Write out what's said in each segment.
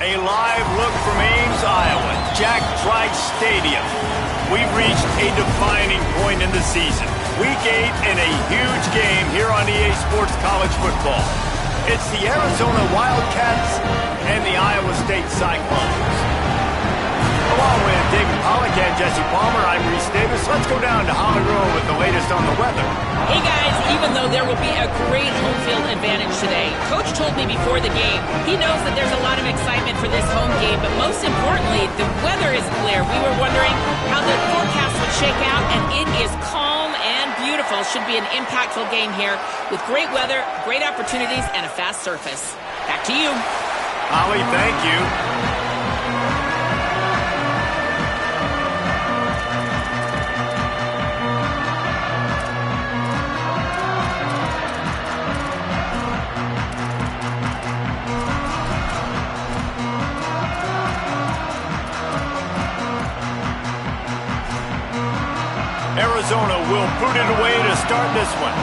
A live look from Ames, Iowa, Jack Trice Stadium. We've reached a defining point in the season. Week 8 in a huge game here on EA Sports College Football. It's the Arizona Wildcats and the Iowa State Cyclones. Along with David Pollack and Jesse Palmer, I'm Reese Davis. Let's go down to Holly Grove with the latest on the weather. Hey guys, even though there will be a great home field advantage today, Coach told me before the game, he knows that there's a lot of excitement for this home game, but most importantly, the weather is clear. We were wondering how the forecast would shake out, and it is calm and beautiful. Should be an impactful game here with great weather, great opportunities, and a fast surface. Back to you. Holly, thank you. Arizona will boot it away to start this one.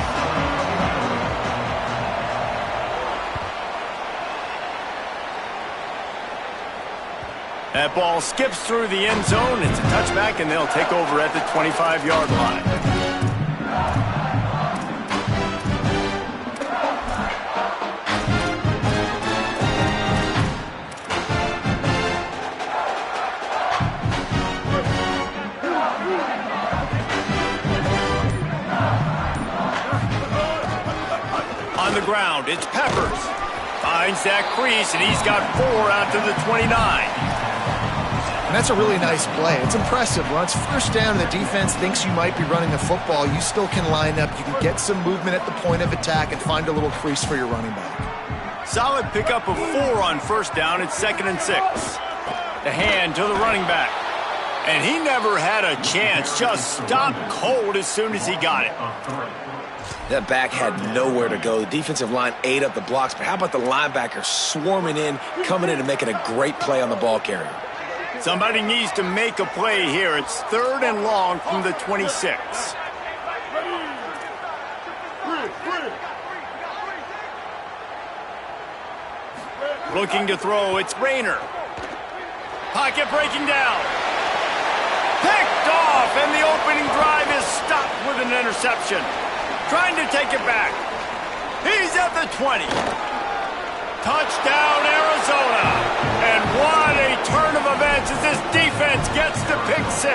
That ball skips through the end zone. It's a touchback, and they'll take over at the 25-yard line. On the ground, it's Peppers. Finds that crease, and he's got 4 out to the 29. And that's a really nice play. It's impressive. When it's first down and the defense thinks you might be running the football, you still can line up. You can get some movement at the point of attack and find a little crease for your running back. Solid pickup of 4 on first down. It's 2nd and 6. The hand to the running back. And he never had a chance. Just stopped cold as soon as he got it. That back had nowhere to go. The defensive line ate up the blocks, but how about the linebacker swarming in, coming in and making a great play on the ball carrier? Somebody needs to make a play here. It's 3rd and long from the 26. Looking to throw, it's Rayner. Pocket breaking down. Picked off, and the opening drive is stopped with an interception. Trying to take it back. He's at the 20. Touchdown, Arizona. And what a turn of events as this defense gets to pick 6.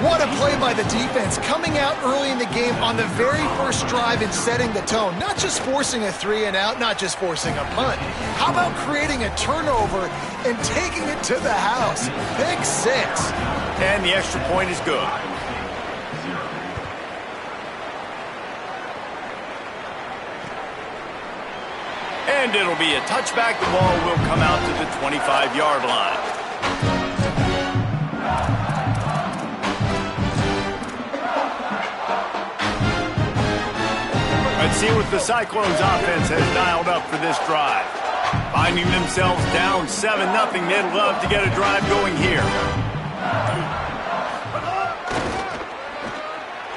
What a play by the defense, coming out early in the game on the very first drive and setting the tone. Not just forcing a 3 and out, not just forcing a punt. How about creating a turnover and taking it to the house? Pick 6. And the extra point is good. And it'll be a touchback. The ball will come out to the 25-yard line. Let's see what the Cyclones offense has dialed up for this drive. Finding themselves down 7-0, they'd love to get a drive going here.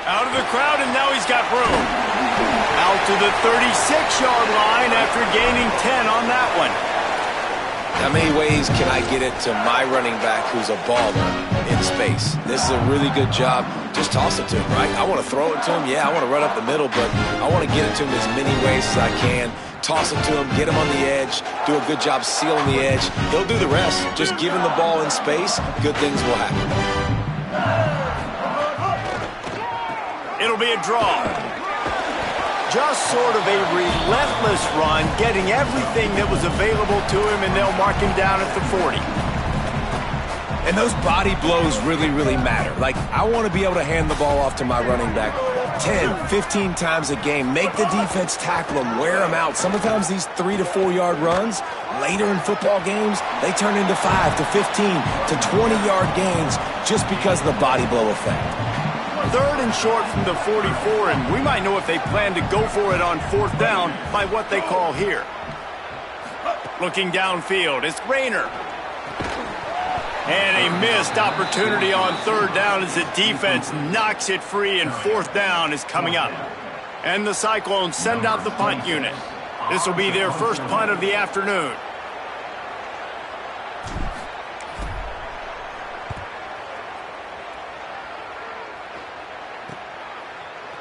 Out of the crowd, and now he's got room. Out to the 36-yard line after gaining 10 on that one. How many ways can I get it to my running back who's a baller in space? This is a really good job. Just toss it to him, right? I want to throw it to him. Yeah, I want to run up the middle, but I want to get it to him as many ways as I can. Toss it to him, get him on the edge, do a good job sealing the edge. He'll do the rest. Just give him the ball in space, good things will happen. It'll be a draw. Just sort of a relentless run, getting everything that was available to him, and they'll mark him down at the 40. And those body blows really, really matter. Like, I want to be able to hand the ball off to my running back 10, 15 times a game. Make the defense tackle him, wear him out. Sometimes these 3 to 4 yard runs, later in football games, they turn into 5 to 15 to 20-yard gains just because of the body blow effect. 3rd and short from the 44, and we might know if they plan to go for it on 4th down by what they call here. Looking downfield, it's Rayner. And a missed opportunity on 3rd down as the defense knocks it free, and 4th down is coming up. And the Cyclones send out the punt unit. This will be their first punt of the afternoon.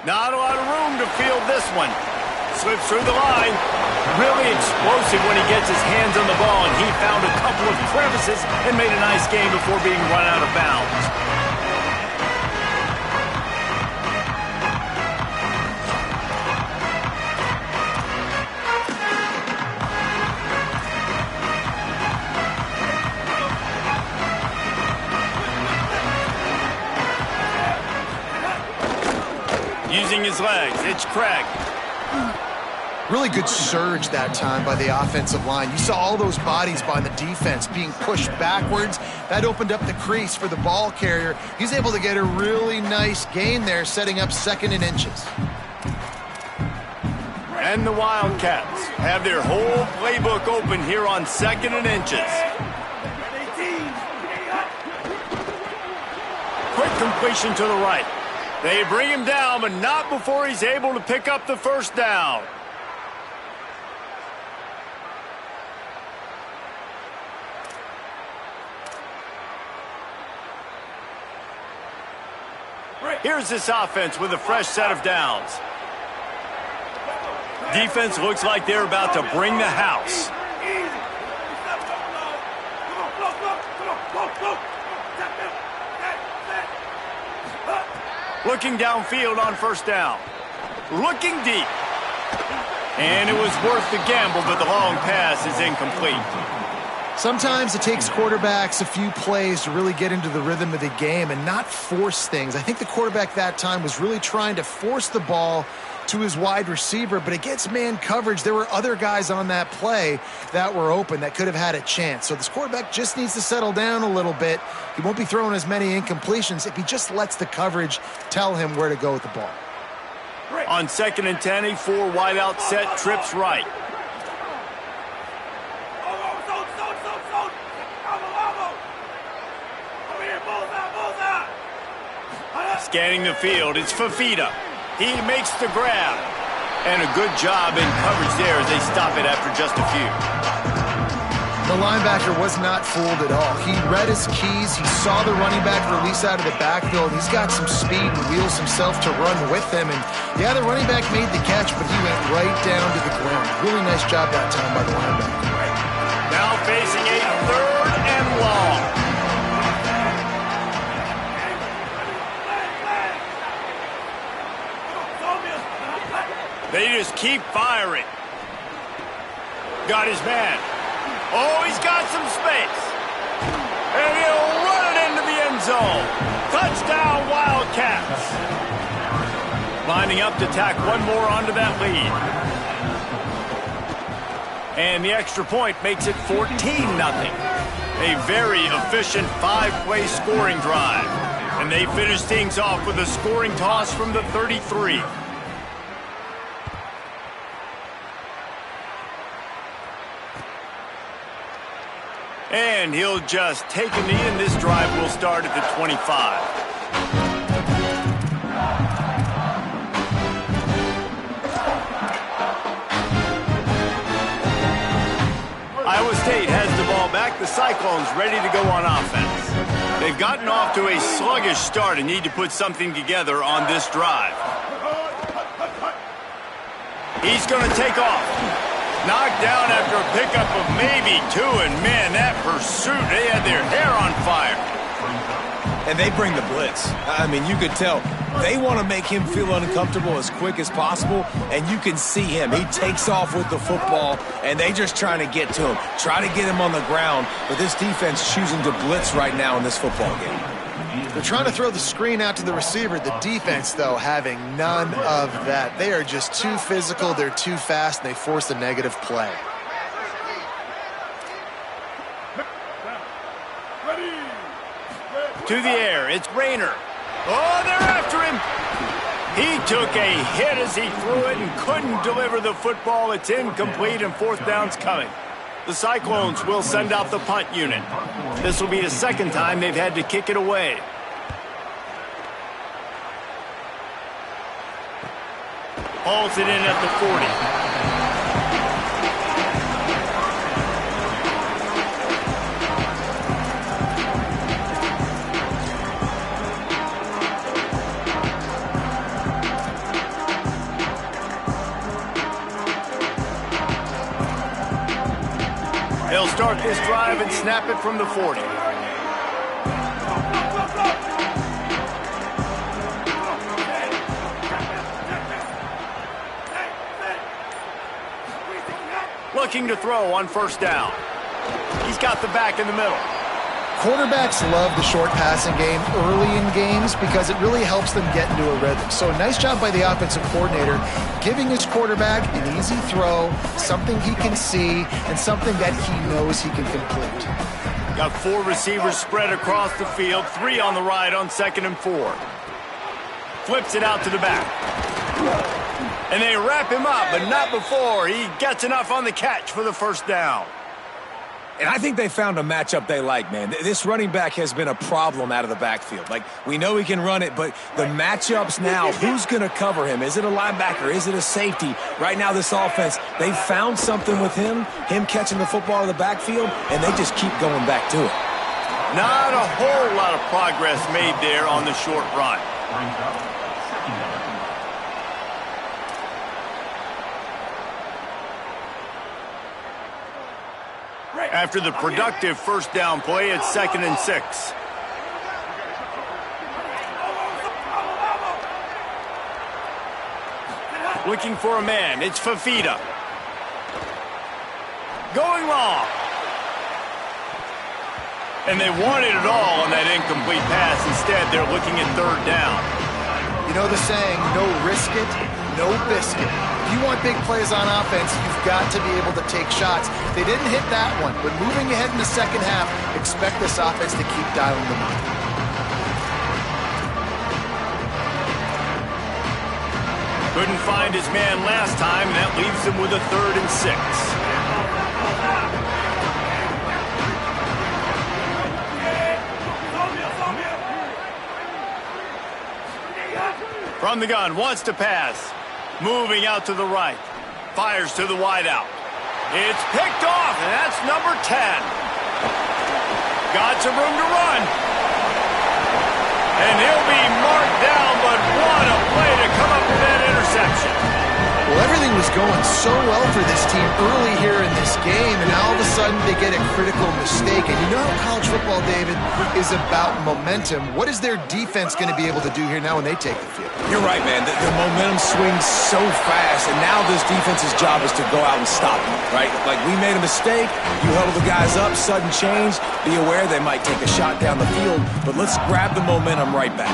Not a lot of room to field this one. Slips through the line. Really explosive when he gets his hands on the ball, and he found a couple of crevices and made a nice game before being run out of bounds. Using his legs, it's Craig. Really good surge that time by the offensive line. You saw all those bodies by the defense being pushed backwards. That opened up the crease for the ball carrier. He's able to get a really nice gain there, setting up 2nd and inches. And the Wildcats have their whole playbook open here on 2nd and inches. Quick completion to the right. They bring him down, but not before he's able to pick up the first down. Here's this offense with a fresh set of downs. Defense looks like they're about to bring the house. Looking downfield on first down. Looking deep. And it was worth the gamble, but the long pass is incomplete. Sometimes it takes quarterbacks a few plays to really get into the rhythm of the game and not force things. I think the quarterback that time was really trying to force the ball to his wide receiver, but against man coverage, there were other guys on that play that were open that could have had a chance. So this quarterback just needs to settle down a little bit. He won't be throwing as many incompletions if he just lets the coverage tell him where to go with the ball. On 2nd and 10, a 4 wide out set, trips right. Scanning the field, it's Fafita. He makes the grab. And a good job in coverage there as they stop it after just a few. The linebacker was not fooled at all. He read his keys. He saw the running back release out of the backfield. He's got some speed and wheels himself to run with him. And yeah, the running back made the catch, but he went right down to the ground. Really nice job that time by the linebacker. Now facing a 3rd and long. They just keep firing. Got his man. Oh, he's got some space. And he'll run it into the end zone. Touchdown, Wildcats. Lining up to tack one more onto that lead. And the extra point makes it 14-0. A very efficient 5-play scoring drive. And they finish things off with a scoring toss from the 33. And he'll just take a knee, and this drive will start at the 25. Iowa State has the ball back. The Cyclones ready to go on offense. They've gotten off to a sluggish start and need to put something together on this drive. He's going to take off. Knocked down after a pickup of maybe 2, and man, that pursuit, they had their hair on fire. And they bring the blitz. I mean, you could tell they want to make him feel uncomfortable as quick as possible, and you can see him. He takes off with the football, and they just trying to get to him, try to get him on the ground, but this defense choosing to blitz right now in this football game. They're trying to throw the screen out to the receiver. The defense, though, having none of that. They are just too physical, they're too fast, and they force a negative play. To the air, it's Rayner. Oh, they're after him. He took a hit as he threw it and couldn't deliver the football. It's incomplete, and 4th down's coming. The Cyclones will send out the punt unit. This will be the 2nd time they've had to kick it away. Hauls it in at the 40. start this drive and snap it from the 40. Looking to throw on first down. He's got the back in the middle. Quarterbacks love the short passing game early in games because it really helps them get into a rhythm. So nice job by the offensive coordinator giving his quarterback an easy throw, something he can see, and something that he knows he can complete. Got 4 receivers spread across the field, 3 on the right on 2nd and 4. Flips it out to the back. And they wrap him up, but not before he gets enough on the catch for the first down. And I think they found a matchup they like, man. This running back has been a problem out of the backfield. Like, we know he can run it, but the matchups now, who's going to cover him? Is it a linebacker? Is it a safety? Right now, this offense, they found something with him catching the football in the backfield, and they just keep going back to it. Not a whole lot of progress made there on the short run. After the productive first down play, it's 2nd and 6. Looking for a man. It's Fafita. Going long. And they wanted it all on that incomplete pass. Instead, they're looking at 3rd down. You know the saying, no risk it, no biscuit. If you want big plays on offense, you've got to be able to take shots. They didn't hit that one, but moving ahead in the second half, expect this offense to keep dialing them up. Couldn't find his man last time, and that leaves him with a 3rd and 6. From the gun, wants to pass. Moving out to the right. Fires to the wideout. It's picked off, and that's number 10. Got some room to run. And he'll be marked down, but what a play to come up with that interception. Well, everything was going so well for this team early here in this game, and now all of a sudden they get a critical mistake. And you know how college football, David, is about momentum. What is their defense going to be able to do here now when they take the field? You're right, man. The momentum swings so fast, and now this defense's job is to go out and stop them, right? Like, we made a mistake, you huddle the guys up, sudden change, be aware they might take a shot down the field, but let's grab the momentum right back.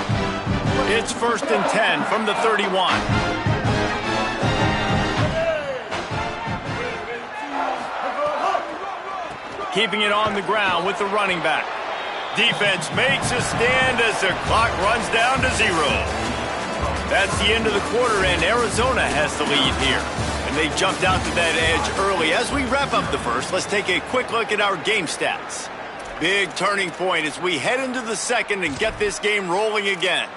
It's 1st and 10 from the 31. Keeping it on the ground with the running back. Defense makes a stand as the clock runs down to 0. That's the end of the quarter, and Arizona has the lead here. And they jumped out to that edge early. As we wrap up the first, let's take a quick look at our game stats. Big turning point as we head into the second and get this game rolling again.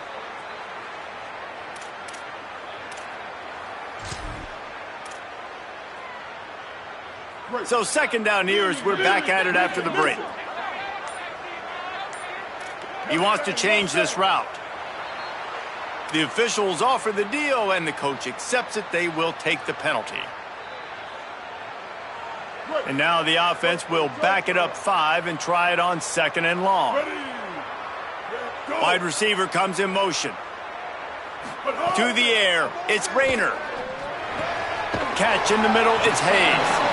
So 2nd down here as we're back at it after the break. He wants to change this route. The officials offer the deal, and the coach accepts it. They will take the penalty. And now the offense will back it up 5 and try it on 2nd and long. Wide receiver comes in motion. To the air, it's Rayner. Catch in the middle, it's Hayes.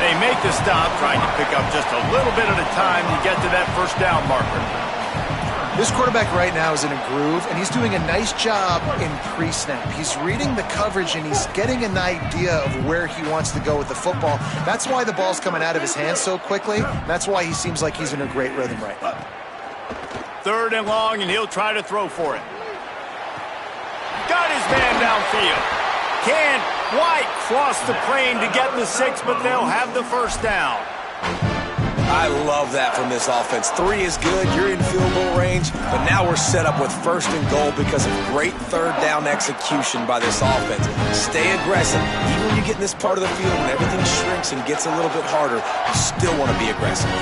They make the stop, trying to pick up just a little bit at a time to get to that first down marker. This quarterback right now is in a groove, and he's doing a nice job in pre-snap. He's reading the coverage, and he's getting an idea of where he wants to go with the football. That's why the ball's coming out of his hands so quickly. That's why he seems like he's in a great rhythm right now. 3rd and long, and he'll try to throw for it. Got his man downfield. Can't quite cross the plane to get the 6, but they'll have the first down. I love that from this offense. 3 is good, you're in field goal range, but now we're set up with 1st and goal because of great 3rd down execution by this offense. Stay aggressive. Even when you get in this part of the field and everything shrinks and gets a little bit harder, you still want to be aggressive.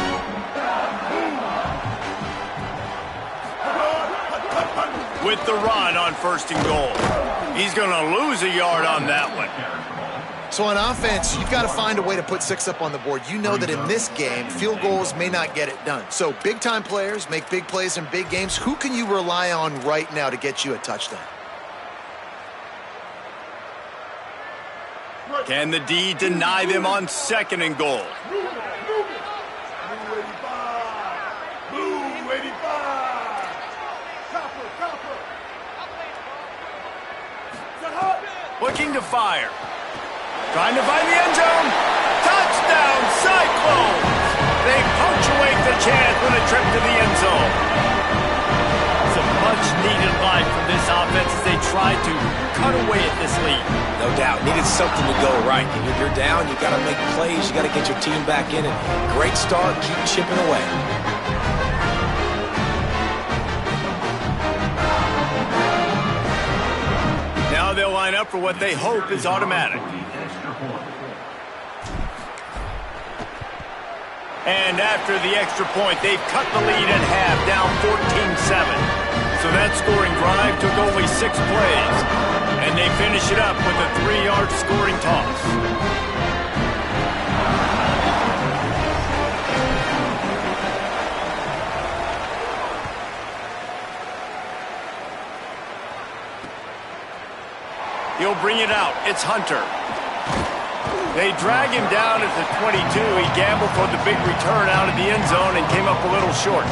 With the run on 1st and goal. He's going to lose a yard on that one. So on offense, you've got to find a way to put 6 up on the board. You know that in this game, field goals may not get it done. So big-time players make big plays in big games. Who can you rely on right now to get you a touchdown? Can the D deny them on 2nd and goal? Looking to fire. Trying to find the end zone. Touchdown, Cyclones! They punctuate the chance with a trip to the end zone. It's a much-needed line from this offense as they try to cut away at this lead. No doubt. Needed something to go right. If you're down, you got to make plays. You got to get your team back in it. Great start. Keep chipping away. Now they'll line up for what they hope is automatic. And after the extra point, they've cut the lead at half, down 14-7. So that scoring drive took only 6 plays. And they finish it up with a 3-yard scoring toss. He'll bring it out. It's Hunter. They drag him down at the 22. He gambled for the big return out of the end zone and came up a little short.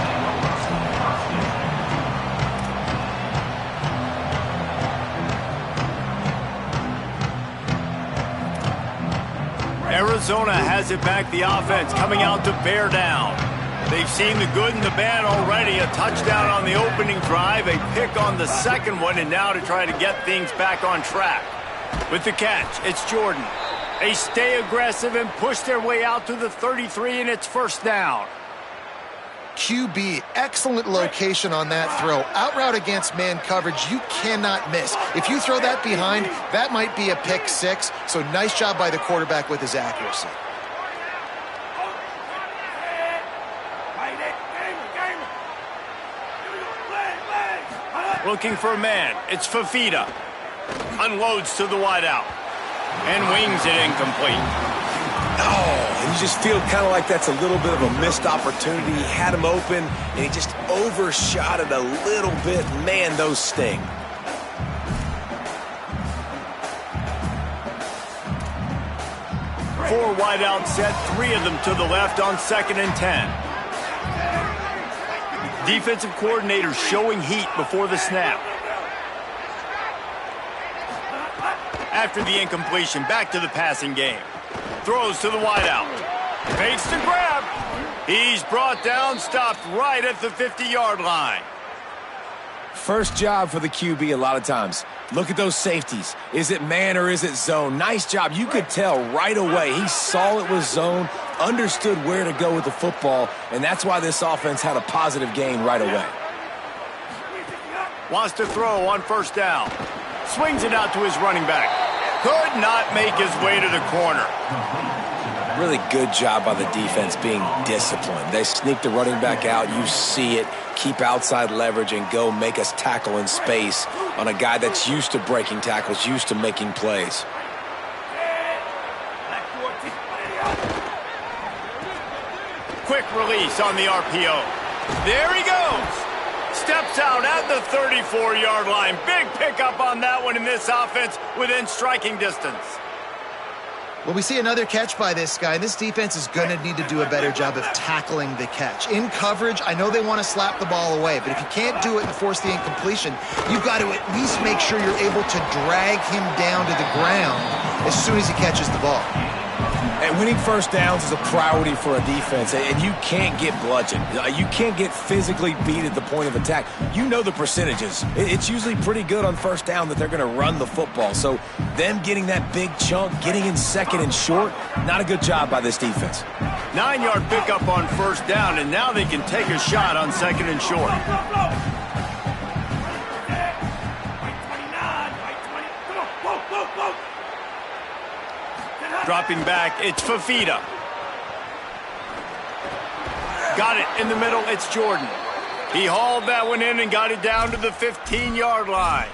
Arizona has it back, the offense coming out to bear down. They've seen the good and the bad already. A touchdown on the opening drive, a pick on the second one, and now to try to get things back on track. With the catch, it's Jordan. They stay aggressive and push their way out to the 33, and it's 1st down. QB, excellent location on that throw. Out route against man coverage, you cannot miss. If you throw that behind, that might be a pick 6. So nice job by the quarterback with his accuracy. Looking for a man. It's Fafita. Unloads to the wideout. And wings it incomplete. Oh, and you just feel kind of like that's a little bit of a missed opportunity. He had him open, and he just overshot it a little bit. Man, those sting. Four wideout set, 3 of them to the left on 2nd and 10. Defensive coordinator showing heat before the snap. After the incompletion, back to the passing game. Throws to the wideout. Fakes the grab. He's brought down, stopped right at the 50-yard line. First job for the QB a lot of times. Look at those safeties. Is it man or is it zone? Nice job. You could tell right away. He saw it was zone, understood where to go with the football, and that's why this offense had a positive gain right away. Wants to throw on 1st down. Swings it out to his running back. Could not make his way to the corner. Really good job by the defense being disciplined. They sneak the running back out. You see it. Keep outside leverage and go make us tackle in space on a guy that's used to breaking tackles, used to making plays. Quick release on the RPO. There he goes. Steps out at the 34-yard line. Big pickup on that one in this offense within striking distance. Well, we see another catch by this guy. This defense is going to need to do a better job of tackling the catch. In coverage, I know they want to slap the ball away, but if you can't do it and force the incompletion, you've got to at least make sure you're able to drag him down to the ground as soon as he catches the ball. And winning 1st downs is a priority for a defense, and you can't get bludgeoned. You can't get physically beat at the point of attack. You know the percentages. It's usually pretty good on 1st down that they're going to run the football. So them getting that big chunk, getting in 2nd and short, not a good job by this defense. 9-yard pickup on 1st down, and now they can take a shot on 2nd and short. Dropping back, it's Fafita. Got it in the middle, it's Jordan. He hauled that one in and got it down to the 15-yard line.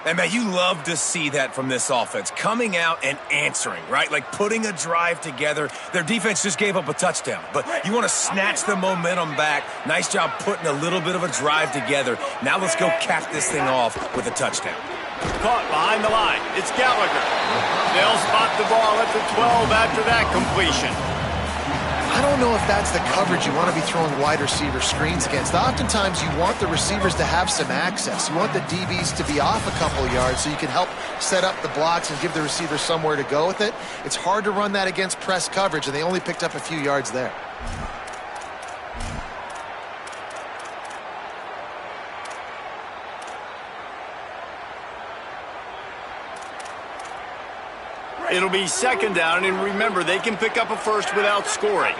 And, man, you love to see that from this offense, coming out and answering, right? Like putting a drive together. Their defense just gave up a touchdown, but you want to snatch the momentum back. Nice job putting a little bit of a drive together. Now let's go cap this thing off with a touchdown. Caught behind the line. It's Gallagher. They'll spot the ball at the 12 after that completion. I don't know if that's the coverage you want to be throwing wide receiver screens against. Oftentimes, you want the receivers to have some access. You want the DBs to be off a couple yards so you can help set up the blocks and give the receiver somewhere to go with it. It's hard to run that against press coverage, and they only picked up a few yards there. It'll be second down, and remember, they can pick up a first without scoring.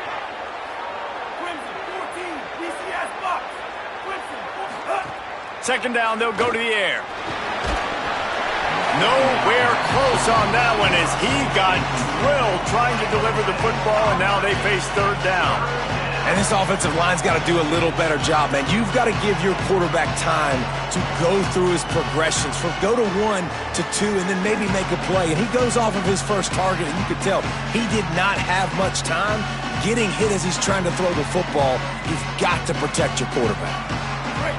Second down, they'll go to the air. Nowhere close on that one as he got drilled trying to deliver the football, and now they face third down. And this offensive line's got to do a little better job, man. You've got to give your quarterback time to go through his progressions, from go to 1 to 2, and then maybe make a play. And he goes off of his first target, and you could tell he did not have much time getting hit as he's trying to throw the football. You've got to protect your quarterback.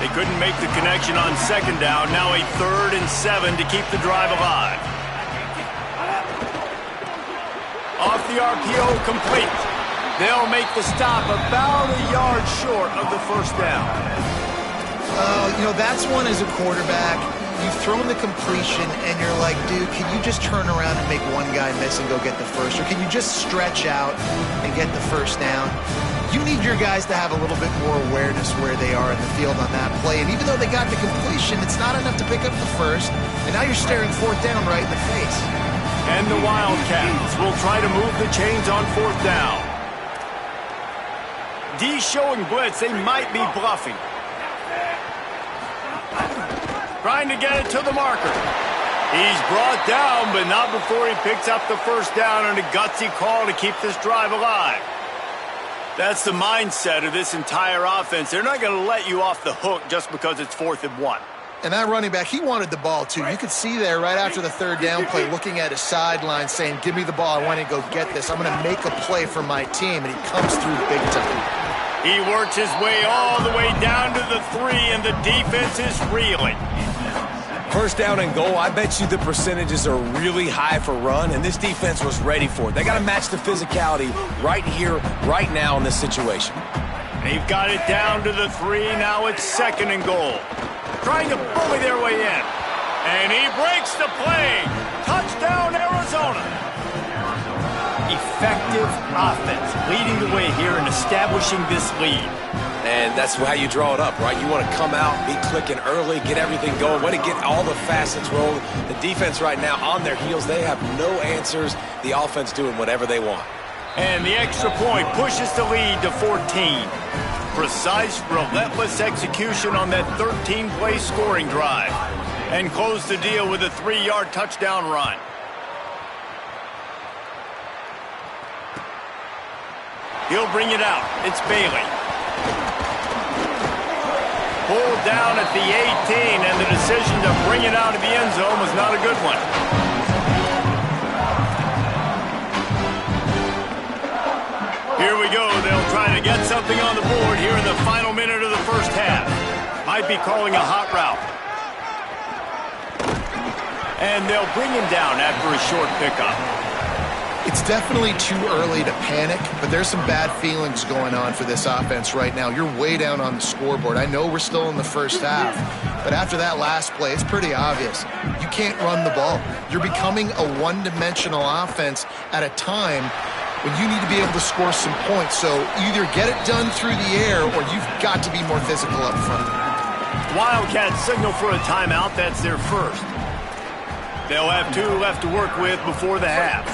They couldn't make the connection on second down. Now a 3rd and 7 to keep the drive alive. Off the RPO, complete. They'll make the stop about a yard short of the first down. You know, that's one as a quarterback. You've thrown the completion, and you're like, dude, can you just turn around and make one guy miss and go get the first? Or can you just stretch out and get the first down? You need your guys to have a little bit more awareness where they are in the field on that play. And even though they got the completion, it's not enough to pick up the first. And now you're staring fourth down right in the face. And the Wildcats will try to move the chains on fourth down. D showing blitz. They might be bluffing. Trying to get it to the marker. He's brought down, but not before he picks up the first down on a gutsy call to keep this drive alive. That's the mindset of this entire offense. They're not going to let you off the hook just because it's 4th and 1. And that running back, he wanted the ball, too. You could see there right after the third down play, looking at his sideline, saying, give me the ball. I want to go get this. I'm going to make a play for my team. And he comes through big time. He works his way all the way down to the 3, and the defense is reeling. First down and goal, I bet you the percentages are really high for run, and this defense was ready for it. They got to match the physicality right here, right now in this situation. They've got it down to the 3. Now it's 2nd and goal. Trying to bully their way in. And he breaks the play. Touchdown, Arizona. Effective offense leading the way here and establishing this lead. And that's how you draw it up, right? You want to come out, be clicking early, get everything going, want to get all the facets rolling. The defense right now on their heels, they have no answers. The offense doing whatever they want. And the extra point pushes the lead to 14. Precise, relentless execution on that 13-play scoring drive. And close the deal with a 3-yard touchdown run. He'll bring it out. It's Bailey. Pulled down at the 18, and the decision to bring it out of the end zone was not a good one. Here we go. They'll try to get something on the board here in the final minute of the first half. Might be calling a hot route. And they'll bring him down after a short pickup. It's definitely too early to panic, but there's some bad feelings going on for this offense right now. You're way down on the scoreboard. I know we're still in the first half, but after that last play, it's pretty obvious. You can't run the ball. You're becoming a one-dimensional offense at a time when you need to be able to score some points. So either get it done through the air or you've got to be more physical up front. Wildcats signal for a timeout. That's their first. They'll have 2 left to work with before the half.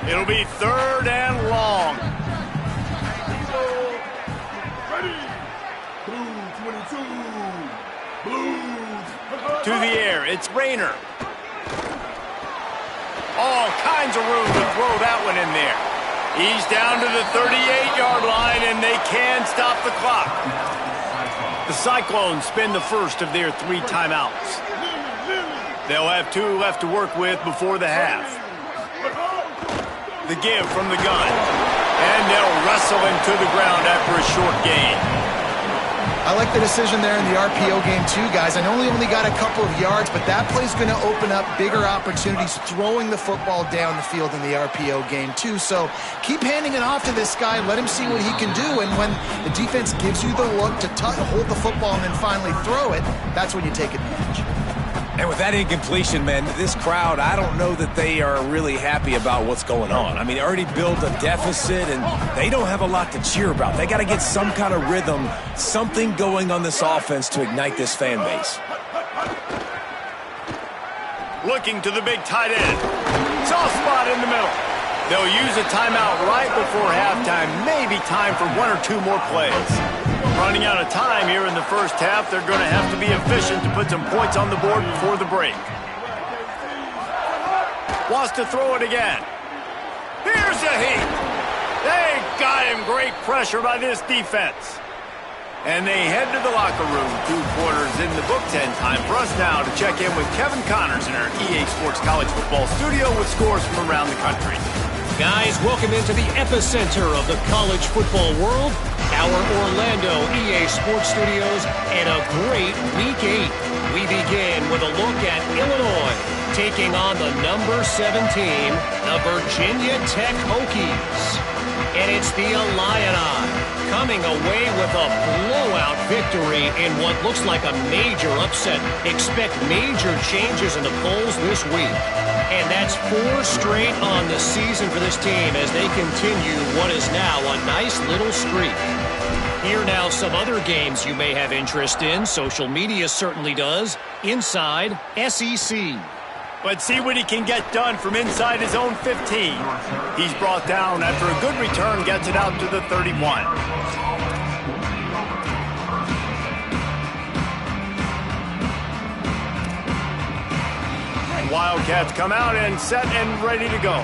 It'll be 3rd and long. Ready. Blue 22. Blue. To the air, it's Rayner. All kinds of room to throw that one in there. He's down to the 38-yard line, and they can stop the clock. The Cyclones spend the first of their 3 timeouts. They'll have 2 left to work with before the half. The give from the gun. And they'll wrestle him to the ground after a short gain. I like the decision there in the RPO game too, guys. I know he only got a couple of yards, but that play's going to open up bigger opportunities throwing the football down the field in the RPO game too. So keep handing it off to this guy. Let him see what he can do. And when the defense gives you the look to hold the football and then finally throw it, that's when you take advantage. And with that incompletion, man, this crowd, I don't know that they are really happy about what's going on. I mean, they already built a deficit, and they don't have a lot to cheer about. They got to get some kind of rhythm, something going on this offense to ignite this fan base. Looking to the big tight end. Soft spot in the middle. They'll use a timeout right before halftime. Maybe time for 1 or 2 more plays. Running out of time here in the first half. They're going to have to be efficient to put some points on the board before the break. Wants to throw it again. Here's a heat. They got him. Great pressure by this defense. And they head to the locker room. 2 quarters in the book. 10 time for us now to check in with Kevin Connors in our EA Sports College Football studio with scores from around the country. Guys, welcome into the epicenter of the college football world, our Orlando EA Sports Studios, and a great Week 8. We begin with a look at Illinois, taking on the number 7 team, the Virginia Tech Hokies. And it's the Illini coming away with a blowout victory in what looks like a major upset. Expect major changes in the polls this week. And that's 4 straight on the season for this team as they continue what is now a nice little streak. Here now some other games you may have interest in. Social media certainly does. Inside SEC. Let's see what he can get done from inside his own 15. He's brought down after a good return, gets it out to the 31. Wildcats come out and set and ready to go.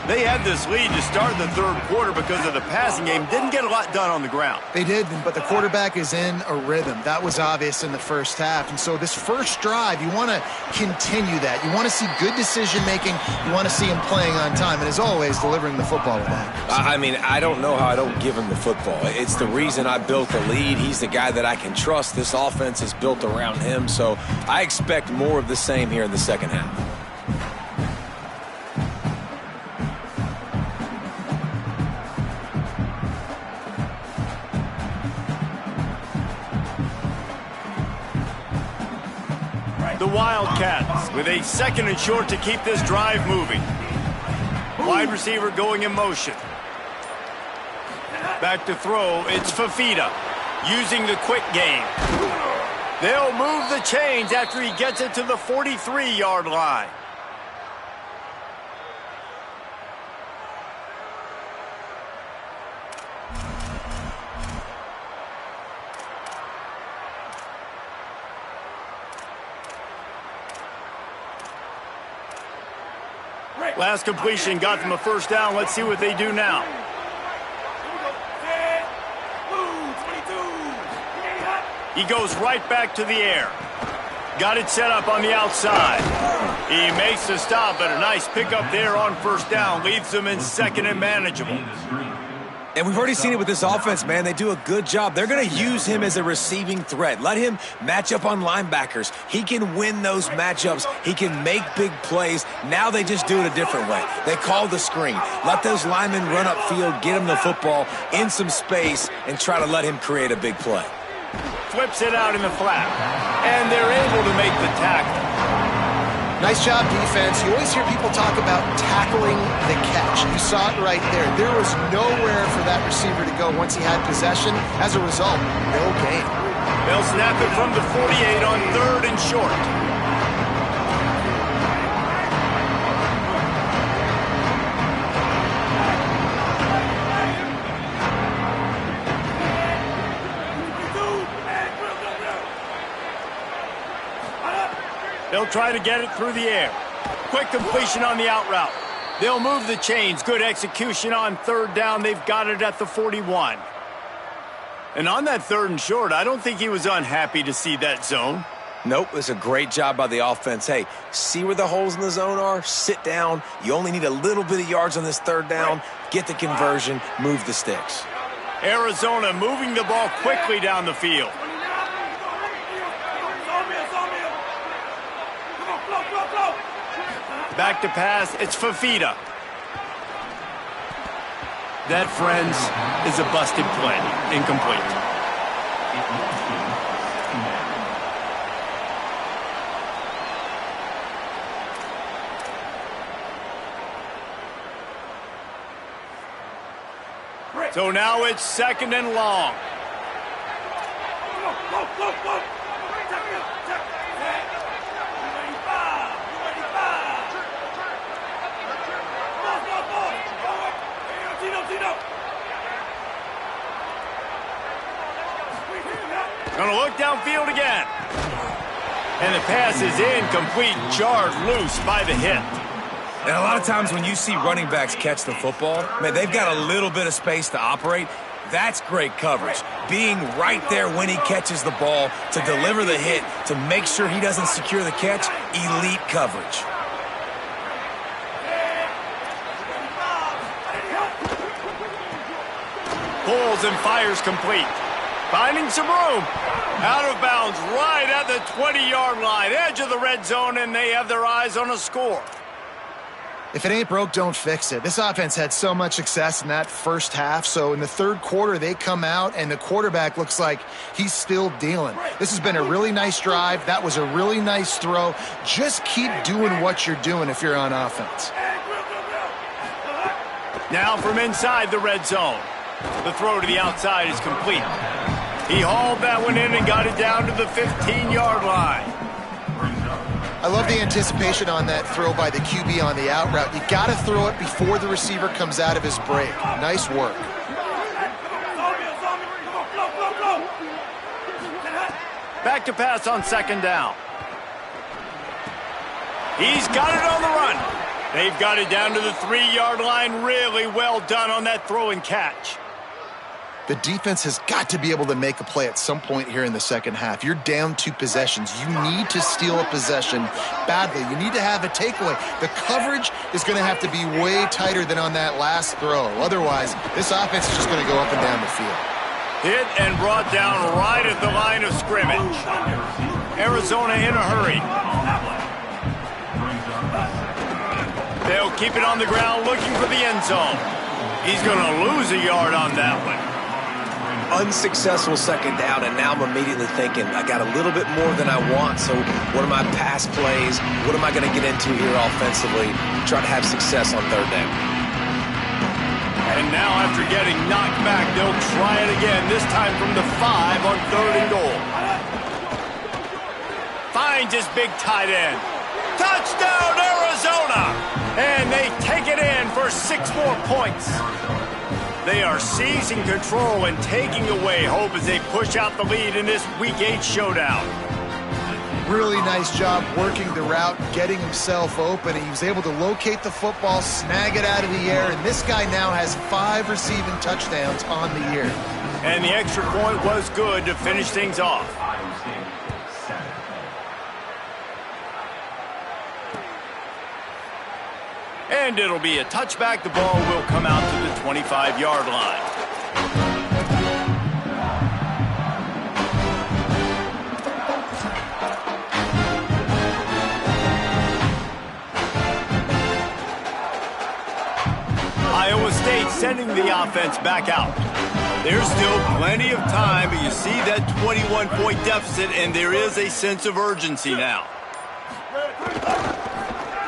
They had this lead to start the 3rd quarter because of the passing game. Didn't get a lot done on the ground. They did, but the quarterback is in a rhythm. That was obvious in the first half. And so this first drive, you want to continue that. You want to see good decision-making. You want to see him playing on time. And as always, delivering the football with accuracy. I mean, I don't know how I don't give him the football. It's the reason I built the lead. He's the guy that I can trust. This offense is built around him. So I expect more of the same here in the second half. The Wildcats with a 2nd and short to keep this drive moving. Wide receiver going in motion. Back to throw, it's Fafita using the quick game. They'll move the chains after he gets it to the 43-yard line. Last completion got them a 1st down. Let's see what they do now. He goes right back to the air. Got it set up on the outside. He makes the stop, but a nice pickup there on 1st down. Leaves them in 2nd and manageable. And we've already seen it with this offense, man. They do a good job. They're going to use him as a receiving threat. Let him match up on linebackers. He can win those matchups. He can make big plays. Now they just do it a different way. They call the screen. Let those linemen run upfield, get him the football in some space, and try to let him create a big play. Flips it out in the flat. And they're able to make the tackle. Nice job, defense. You always hear people talk about tackling the catch. You saw it right there. There was nowhere for that receiver to go once he had possession. As a result, no gain. They'll snap it from the 48 on 3rd and short. They'll try to get it through the air. Quick completion on the out route. They'll move the chains. Good execution on 3rd down. They've got it at the 41. And on that 3rd and short, I don't think he was unhappy to see that zone. Nope, it's a great job by the offense. Hey, see where the holes in the zone are? Sit down. You only need a little bit of yards on this third down. Get the conversion, move the sticks. Arizona moving the ball quickly down the field. Back to pass, it's Fafita. That, friends, is a busted play. Incomplete. So now it's second and long. Gonna look downfield again. And the pass is incomplete, jarred loose by the hit. And a lot of times when you see running backs catch the football, man, they've got a little bit of space to operate. That's great coverage. Being right there when he catches the ball to deliver the hit, to make sure he doesn't secure the catch, elite coverage. Pulls and fires complete. Finding some room. Out of bounds right at the 20-yard line. Edge of the red zone, and they have their eyes on a score. If it ain't broke, don't fix it. This offense had so much success in that first half, so in the third quarter, they come out, and the quarterback looks like he's still dealing. This has been a really nice drive. That was a really nice throw. Just keep doing what you're doing if you're on offense. Now from inside the red zone. The throw to the outside is complete. He hauled that one in and got it down to the 15-yard line. I love the anticipation on that throw by the QB on the out route. You got to throw it before the receiver comes out of his break. Nice work. Back to pass on second down. He's got it on the run. They've got it down to the 3-yard line. Really well done on that throw and catch. The defense has got to be able to make a play at some point here in the second half. You're down 2 possessions. You need to steal a possession badly. You need to have a takeaway. The coverage is going to have to be way tighter than on that last throw. Otherwise, this offense is just going to go up and down the field. Hit and brought down right at the line of scrimmage. Arizona in a hurry. They'll keep it on the ground looking for the end zone. He's going to lose a yard on that one. Unsuccessful second down, and now I'm immediately thinking, I got a little bit more than I want, so what are my pass plays? What am I going to get into here offensively? Try to have success on third down. And now after getting knocked back, they'll try it again, this time from the 5 on third and goal. Finds his big tight end. Touchdown, Arizona! And they take it in for 6 more points. They are seizing control and taking away hope as they push out the lead in this Week 8 showdown. Really nice job working the route, getting himself open. He was able to locate the football, snag it out of the air, and this guy now has 5 receiving touchdowns on the year. And the extra point was good to finish things off. And it'll be a touchback. The ball will come out to the 25-yard line. Iowa State sending the offense back out. There's still plenty of time, but you see that 21-point deficit, and there is a sense of urgency now.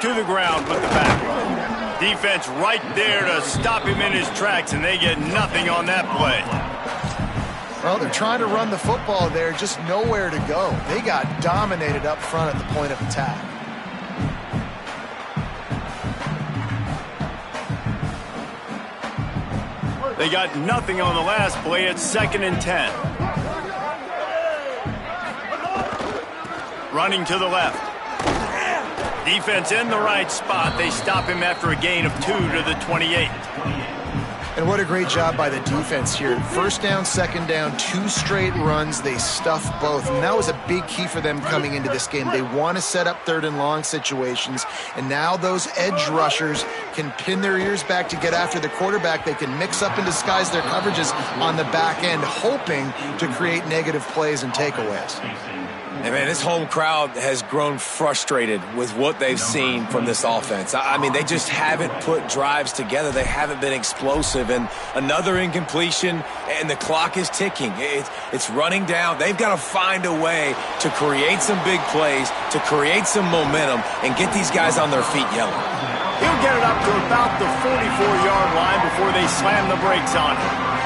To the ground with the back. Defense right there to stop him in his tracks, and they get nothing on that play. Well, they're trying to run the football there, just nowhere to go. They got dominated up front at the point of attack. They got nothing on the last play. It's 2nd and 10. Running to the left. Defense in the right spot. They stop him after a gain of 2 to the 28. And what a great job by the defense here. First down, second down, 2 straight runs. They stuffed both. And that was a big key for them coming into this game. They want to set up 3rd and long situations. And now those edge rushers can pin their ears back to get after the quarterback. They can mix up and disguise their coverages on the back end, hoping to create negative plays and takeaways. And man, this home crowd has grown frustrated with what they've seen from this offense. I mean, they just haven't put drives together. They haven't been explosive. And another incompletion, and the clock is ticking. It's running down. They've got to find a way to create some big plays, to create some momentum, and get these guys on their feet yelling. He'll get it up to about the 44-yard line before they slam the brakes on him.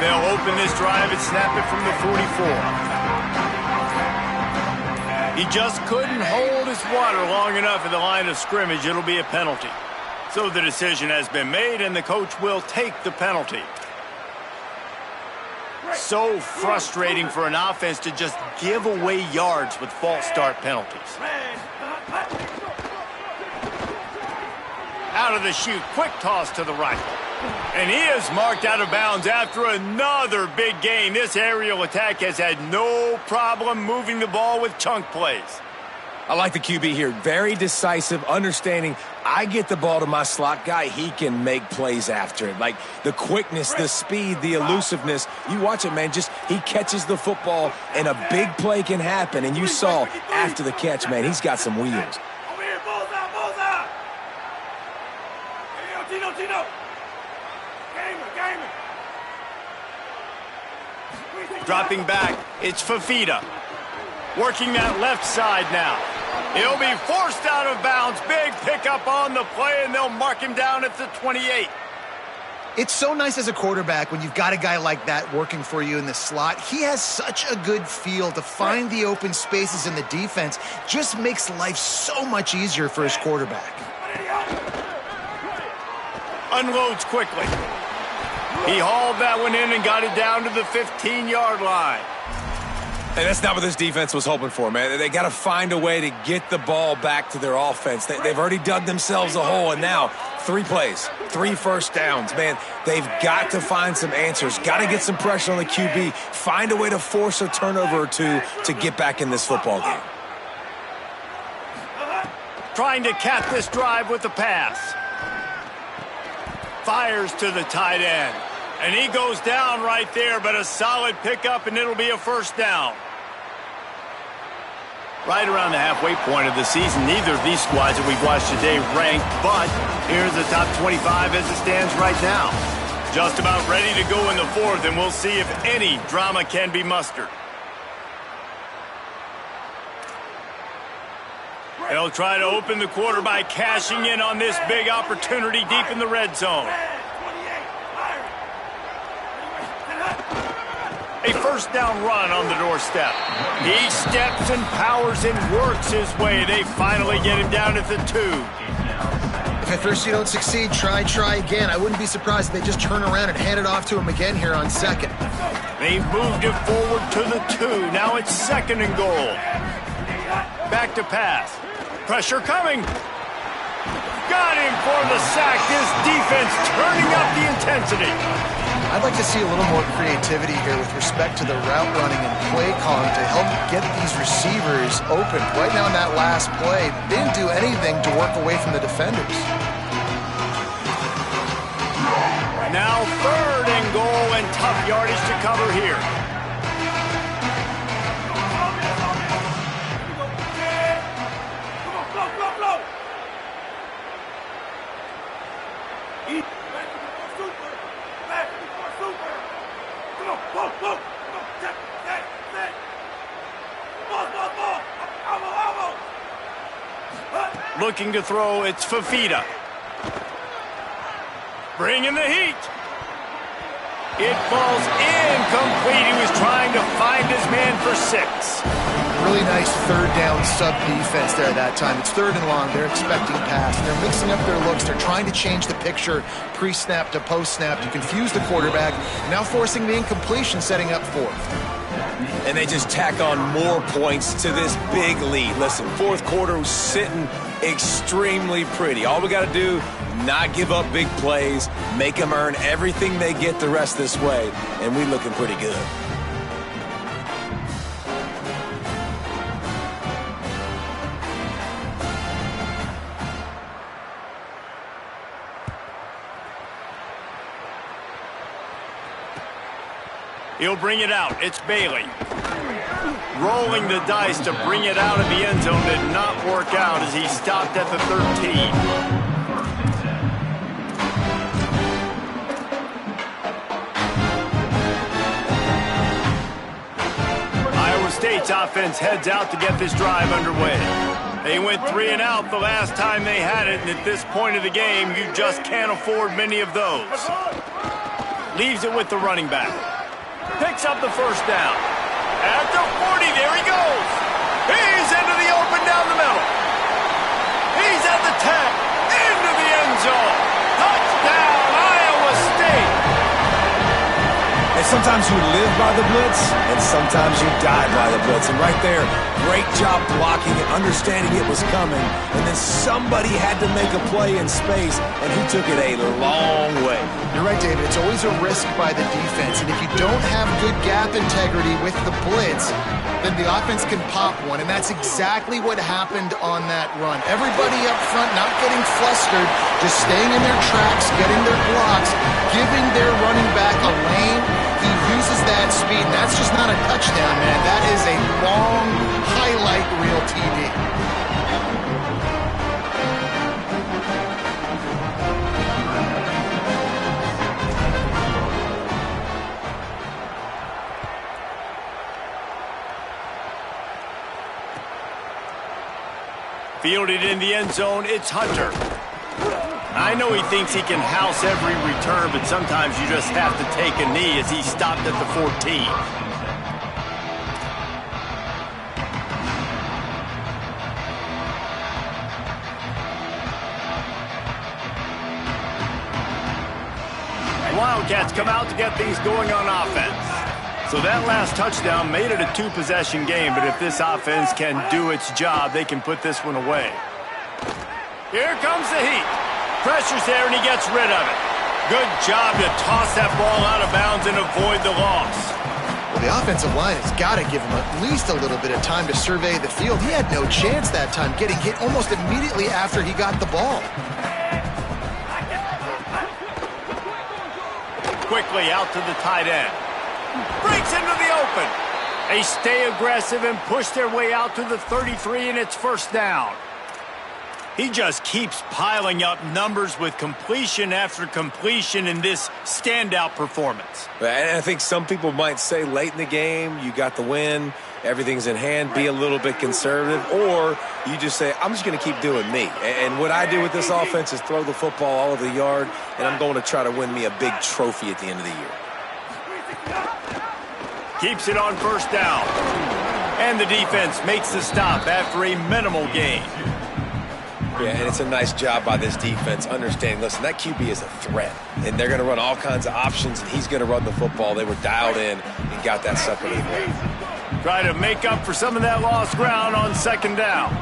They'll open this drive and snap it from the 44. He just couldn't hold his water long enough at the line of scrimmage. It'll be a penalty. So the decision has been made, and the coach will take the penalty. So frustrating for an offense to just give away yards with false start penalties. Out of the chute, quick toss to the right. And he is marked out of bounds after another big gain. This aerial attack has had no problem moving the ball with chunk plays. I like the QB here. Very decisive, understanding I get the ball to my slot guy, he can make plays after it. Like the quickness, the speed, the elusiveness. You watch it, man. Just he catches the football and a big play can happen. And you saw after the catch, man, he's got some wheels. Dropping back, it's Fafita. Working that left side now. He'll be forced out of bounds. Big pickup on the play, and they'll mark him down at the 28. It's so nice as a quarterback when you've got a guy like that working for you in the slot. He has such a good feel to find the open spaces in the defense. Just makes life so much easier for his quarterback. Unloads quickly. He hauled that one in and got it down to the 15-yard line. And that's not what this defense was hoping for, man. They got to find a way to get the ball back to their offense. They've already dug themselves a hole, and now 3 plays, 3 first downs. Man, they've got to find some answers. Got to get some pressure on the QB. Find a way to force a turnover or 2 to get back in this football game. Trying to cap this drive with the pass. Fires to the tight end. And he goes down right there, but a solid pickup, and it'll be a first down. Right around the halfway point of the season, neither of these squads that we've watched today ranked, but here's the top 25 as it stands right now. Just about ready to go in the 4th, and we'll see if any drama can be mustered. They'll try to open the quarter by cashing in on this big opportunity deep in the red zone. A first down run on the doorstep. He steps and powers and works his way. They finally get him down at the 2. If at first you don't succeed, try again. I wouldn't be surprised if they just turn around and hand it off to him again here on 2nd. They've moved it forward to the 2. Now it's 2nd and goal. Back to pass. Pressure coming. Got him for the sack. This defense turning up the intensity. I'd like to see a little more creativity here with respect to the route running and play calling to help get these receivers open. Right now in that last play, they didn't do anything to work away from the defenders. Now 3rd and goal, and tough yardage to cover here. Looking to throw, it's Fafita. Bringing the heat. It falls incomplete. He was trying to find his man for 6. Really nice third down sub defense there that time. It's third and long. They're expecting pass. They're mixing up their looks. They're trying to change the picture pre-snap to post-snap to confuse the quarterback, now forcing the incompletion, setting up fourth. And they just tack on more points to this big lead. Listen, fourth quarter was sitting extremely pretty. All we got to do, not give up big plays, make them earn everything they get the rest this way, and we looking pretty good. He'll bring it out. It's Bailey. Rolling the dice to bring it out of the end zone did not work out as he stopped at the 13. Iowa State's offense heads out to get this drive underway. They went 3 and out the last time they had it, and at this point of the game, you just can't afford many of those. Leaves it with the running back. Picks up the first down. At the 40, there he goes. He's into the open down the middle. He's at the 10, into the end zone. Touchdown, Iowa State. And sometimes you live by the blitz, and sometimes you die by the blitz. And right there, great job blocking it, understanding it was coming, and then somebody had to make a play in space, and he took it a long way. You're right, David. It's always a risk by the defense, and if you don't have good gap integrity with the blitz, then the offense can pop one, and that's exactly what happened on that run. Everybody up front not getting flustered, just staying in their tracks, getting their blocks, giving their running back a lane. He uses that speed, and that's just not a touchdown, man. That is a long highlight reel TD. Fielded in the end zone, it's Hunter. I know he thinks he can house every return, but sometimes you just have to take a knee as he stopped at the 14. Wildcats come out to get things going on offense. So that last touchdown made it a two-possession game, but if this offense can do its job, they can put this one away. Here comes the heat. Pressure's there, and he gets rid of it. Good job to toss that ball out of bounds and avoid the loss. Well, the offensive line has got to give him at least a little bit of time to survey the field. He had no chance that time, getting hit almost immediately after he got the ball. Quickly out to the tight end. Breaks into the open. They stay aggressive and push their way out to the 33, and it's first down. He just keeps piling up numbers with completion after completion in this standout performance. And I think some people might say late in the game, you got the win, everything's in hand, be a little bit conservative, or you just say, I'm just going to keep doing me. And what I do with this offense is throw the football all over the yard, and I'm going to try to win me a big trophy at the end of the year. Keeps it on first down. And the defense makes the stop after a minimal gain. Yeah, and it's a nice job by this defense understanding, listen, that QB is a threat, and they're going to run all kinds of options, and he's going to run the football. They were dialed in and got that sucker to the ground. Try to make up for some of that lost ground on second down.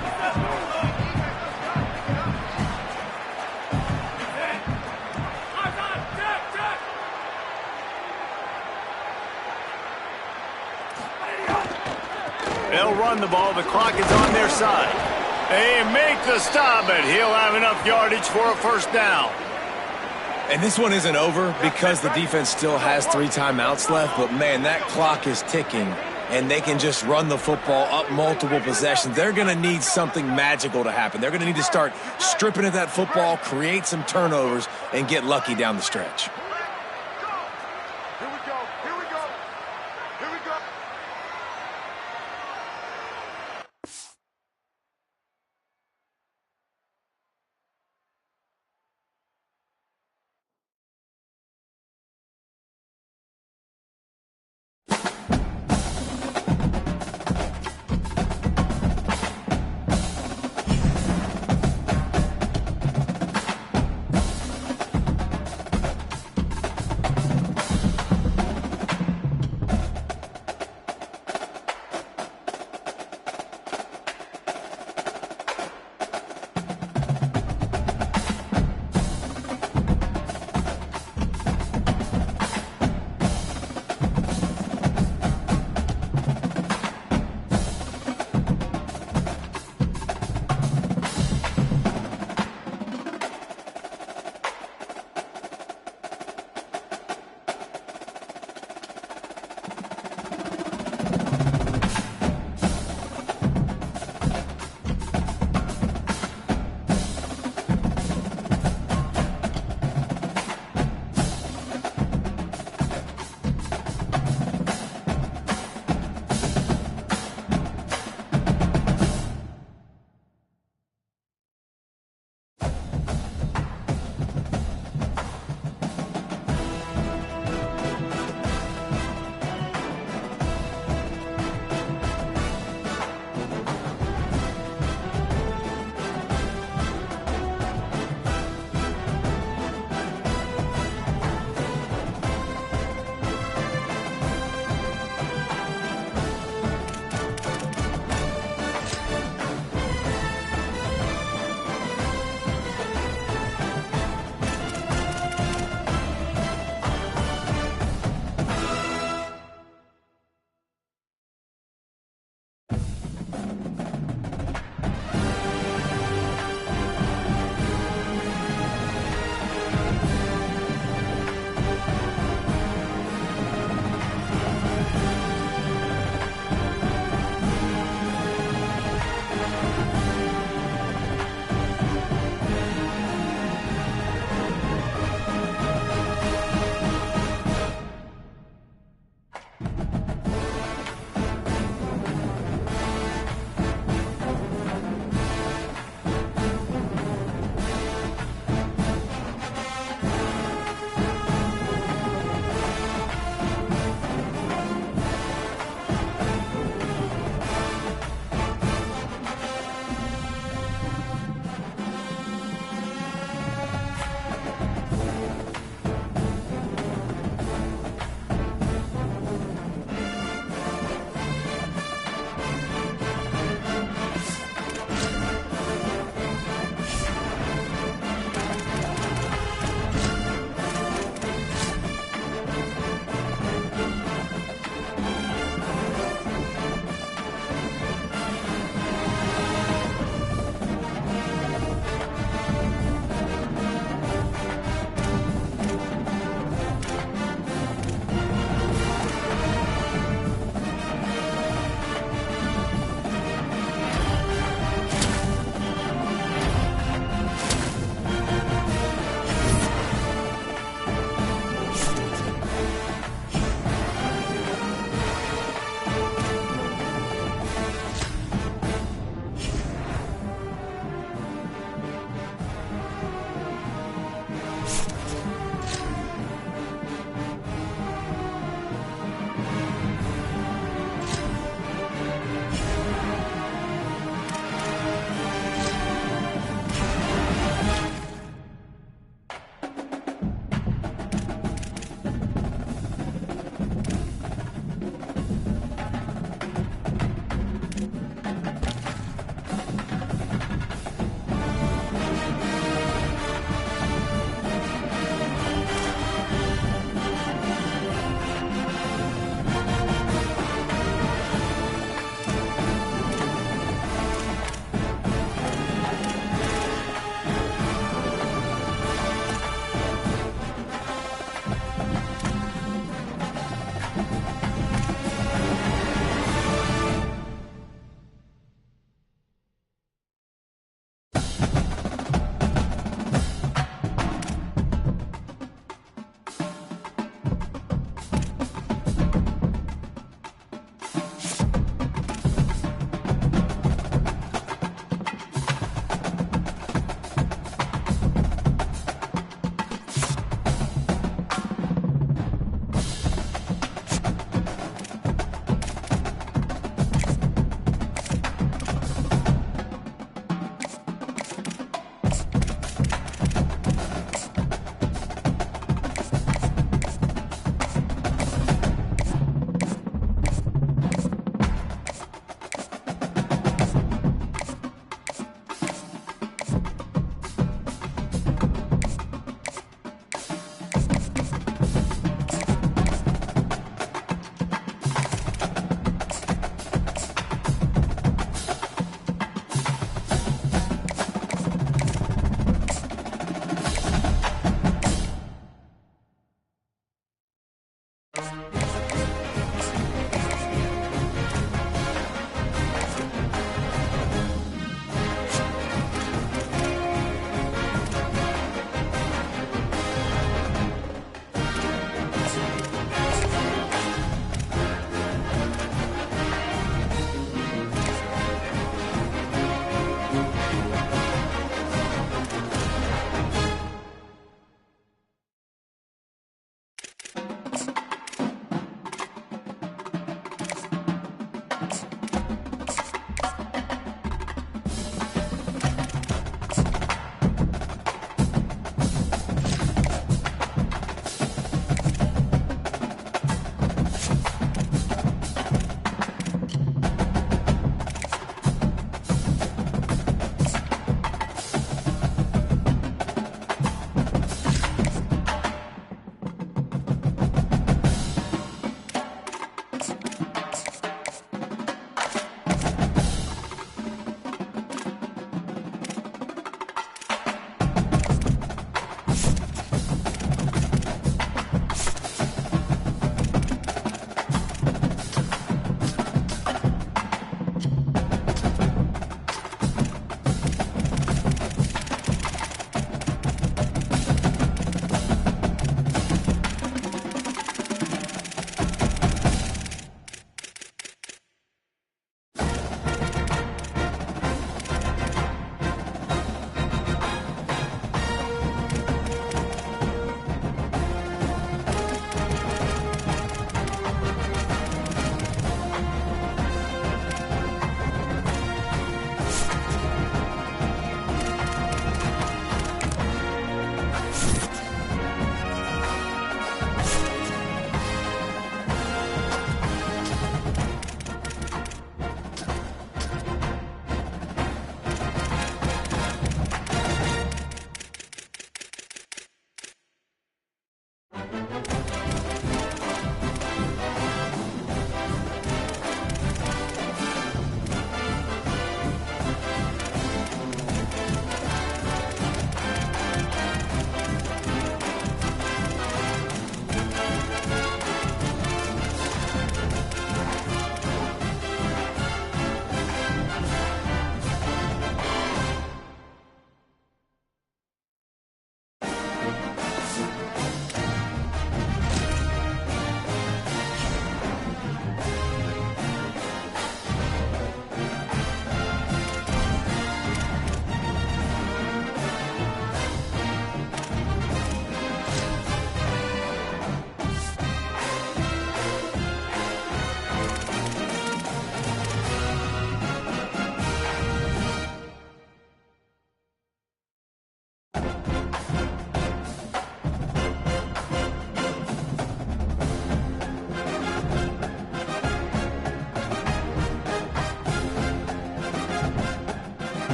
They'll run the ball. The clock is on their side. They make the stop, but he'll have enough yardage for a first down. And this one isn't over because the defense still has 3 timeouts left, but, man, that clock is ticking, and they can just run the football up multiple possessions. They're going to need something magical to happen. They're going to need to start stripping at that football, create some turnovers, and get lucky down the stretch.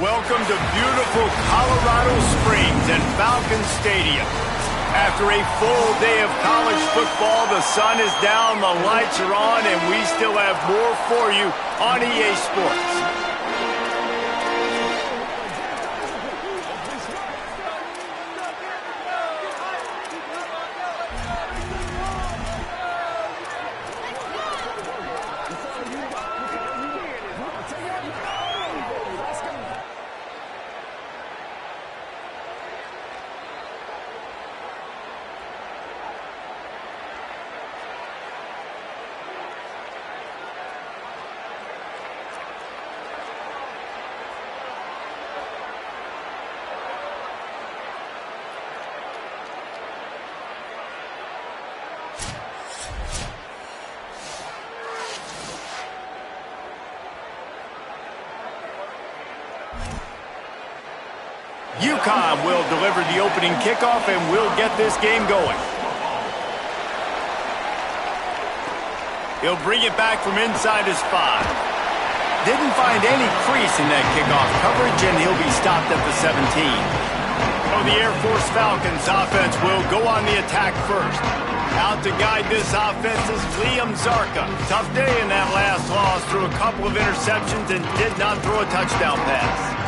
Welcome to beautiful Colorado Springs and Falcon Stadium. After a full day of college football, the sun is down, the lights are on, and we still have more for you on EA Sports. UConn will deliver the opening kickoff, and we'll get this game going. He'll bring it back from inside his 5. Didn't find any crease in that kickoff coverage, and he'll be stopped at the 17. So the Air Force Falcons offense will go on the attack first. Out to guide this offense is Liam Zarka. Tough day in that last loss, threw a couple of interceptions and did not throw a touchdown pass.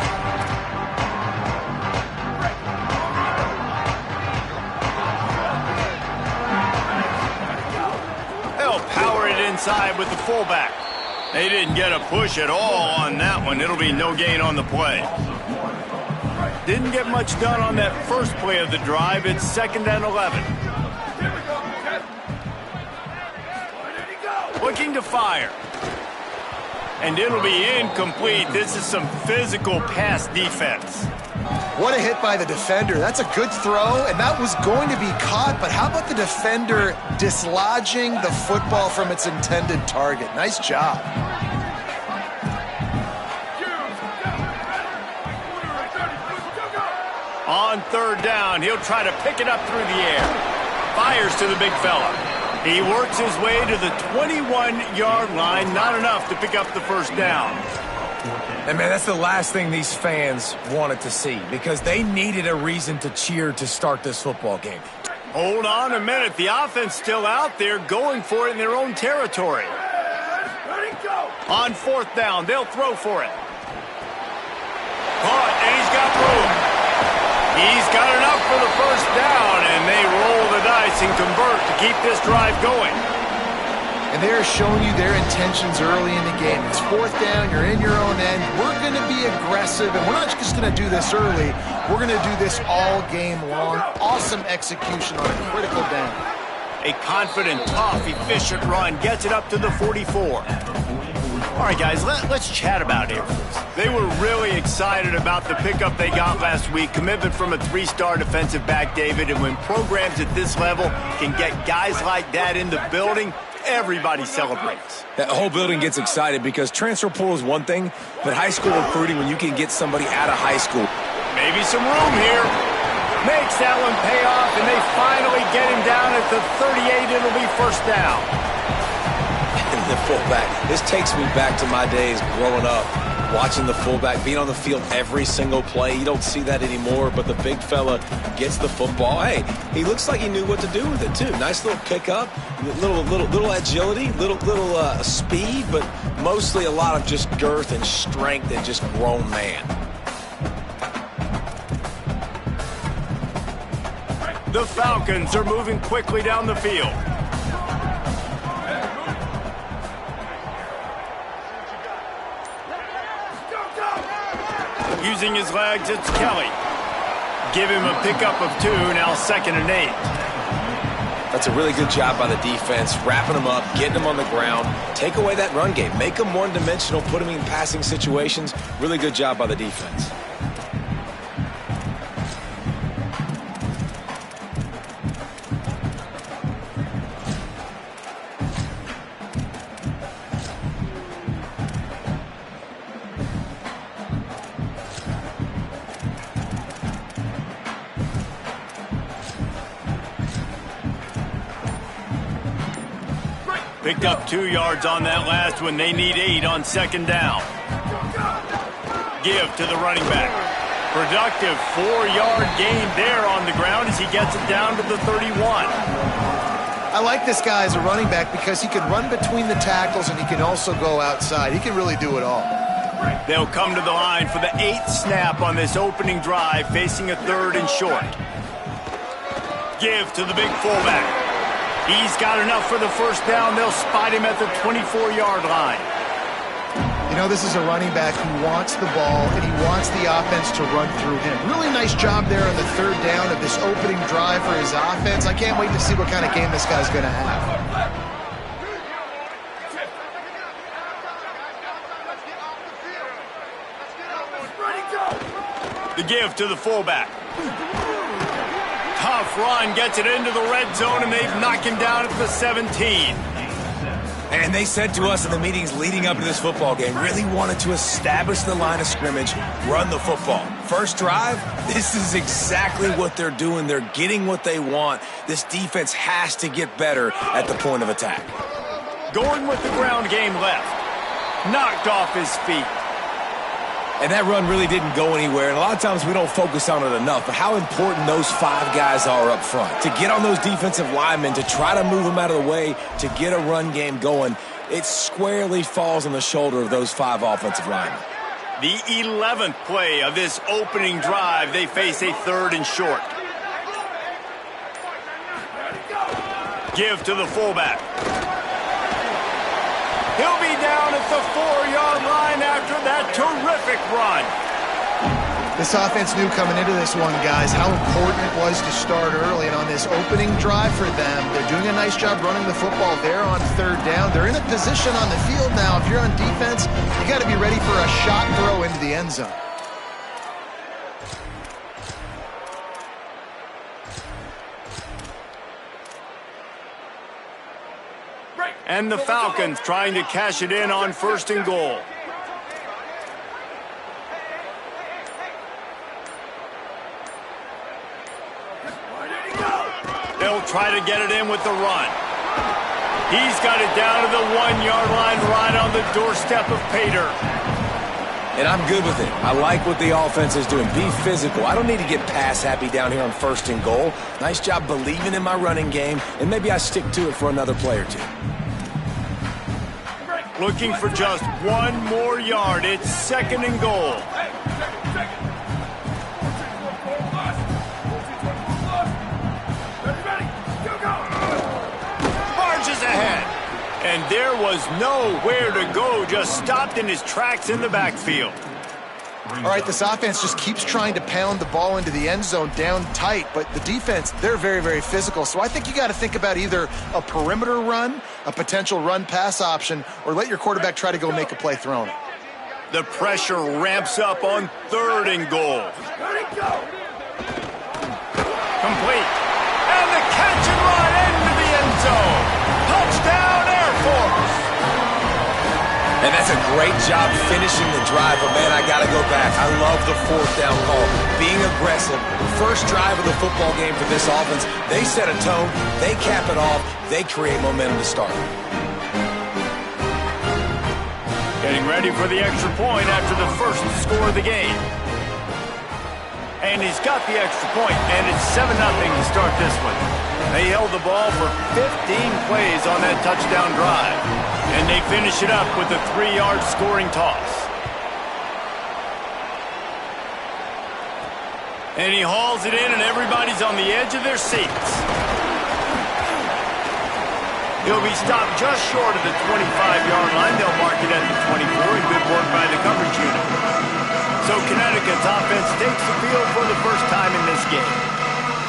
Power it inside with the fullback. They didn't get a push at all on that one. It'll be no gain on the play. Didn't get much done on that first play of the drive. It's 2nd and 11. Looking to fire. And it'll be incomplete. This is some physical pass defense. What a hit by the defender. That's a good throw, and that was going to be caught, but how about the defender dislodging the football from its intended target? Nice job. On 3rd down, he'll try to pick it up through the air. Fires to the big fella. He works his way to the 21-yard line. Not enough to pick up the first down. And, man, that's the last thing these fans wanted to see because they needed a reason to cheer to start this football game. Hold on a minute. The offense still out there going for it in their own territory. On 4th down, they'll throw for it. Caught, and he's got room. He's got enough for the first down, and they roll the dice and convert to keep this drive going. And they're showing you their intentions early in the game. It's 4th down, you're in your own end. We're going to be aggressive, and we're not just going to do this early. We're going to do this all game long. Awesome execution on a critical down. A confident, tough, efficient run gets it up to the 44. All right, guys, let's chat about Air Force. They were really excited about the pickup they got last week, commitment from a 3-star defensive back, David, and when programs at this level can get guys like that in the building, everybody celebrates. That whole building gets excited because transfer portal is one thing, but high school recruiting, when you can get somebody out of high school. Maybe some room here. Makes that one pay off, and they finally get him down at the 38. It'll be 1st down. And the fullback. This takes me back to my days growing up, watching the fullback being on the field every single play. You don't see that anymore, but the big fella gets the football. Hey, he looks like he knew what to do with it, too. Nice little pickup, little agility, little speed, but mostly a lot of just girth and strength and just grown man. The Falcons are moving quickly down the field. Using his legs, it's Kelly. Give him a pickup of 2, now 2nd and 8. That's a really good job by the defense, wrapping them up, getting them on the ground, take away that run game, make them one-dimensional, put them in passing situations. Really good job by the defense. Picked up 2 yards on that last one. They need 8 on 2nd down. Give to the running back. Productive 4-yard gain there on the ground as he gets it down to the 31. I like this guy as a running back because he can run between the tackles and he can also go outside. He can really do it all. They'll come to the line for the 8th snap on this opening drive, facing a 3rd and short. Give to the big fullback. He's got enough for the first down. They'll spot him at the 24-yard line. You know, this is a running back who wants the ball, and he wants the offense to run through him. Really nice job there on the 3rd down of this opening drive for his offense. I can't wait to see what kind of game this guy's going to have. The give to the fullback. Tough run, gets it into the red zone, and they've knocked him down at the 17. And they said to us in the meetings leading up to this football game, really wanted to establish the line of scrimmage, run the football. First drive, this is exactly what they're doing. They're getting what they want. This defense has to get better at the point of attack. Going with the ground game left. Knocked off his feet. And that run really didn't go anywhere. And a lot of times we don't focus on it enough. But how important those 5 guys are up front. To get on those defensive linemen, to try to move them out of the way, to get a run game going, it squarely falls on the shoulder of those 5 offensive linemen. The 11th play of this opening drive, they face a 3rd and short. Give to the fullback. He'll be down at the 4-yard line after that terrific run. This offense knew coming into this one, guys, how important it was to start early. And on this opening drive for them, they're doing a nice job running the football there on 3rd down. They're in a position on the field now. If you're on defense, you got to be ready for a shot throw into the end zone. And the Falcons trying to cash it in on 1st and goal. They'll try to get it in with the run. He's got it down to the 1-yard line right on the doorstep of Pater. And I'm good with it. I like what the offense is doing. Be physical. I don't need to get pass happy down here on 1st and goal. Nice job believing in my running game, and maybe I stick to it for another play or 2. Looking for just 1 more yard. It's 2nd and goal. Marches ahead. And there was nowhere to go. Just stopped in his tracks in the backfield. All right, this offense just keeps trying to pound the ball into the end zone down tight, but the defense, they're very, very physical. So I think you got to think about either a perimeter run, a potential run-pass option, or let your quarterback try to go make a play throwing. The pressure ramps up on 3rd and goal. Complete. And the catch and run into the end zone. Touchdown, Air Force. And that's a great job finishing the drive, but man, I got to go back. I love the 4th down call. Being aggressive, first drive of the football game for this offense, they set a tone, they cap it off, they create momentum to start. Getting ready for the extra point after the first score of the game. And he's got the extra point, and it's 7-0 to start this one. They held the ball for 15 plays on that touchdown drive. And they finish it up with a 3-yard scoring toss. And he hauls it in, and everybody's on the edge of their seats. He'll be stopped just short of the 25-yard line. They'll mark it at the 24. Good work by the coverage unit. So Connecticut's offense takes the field for the first time in this game.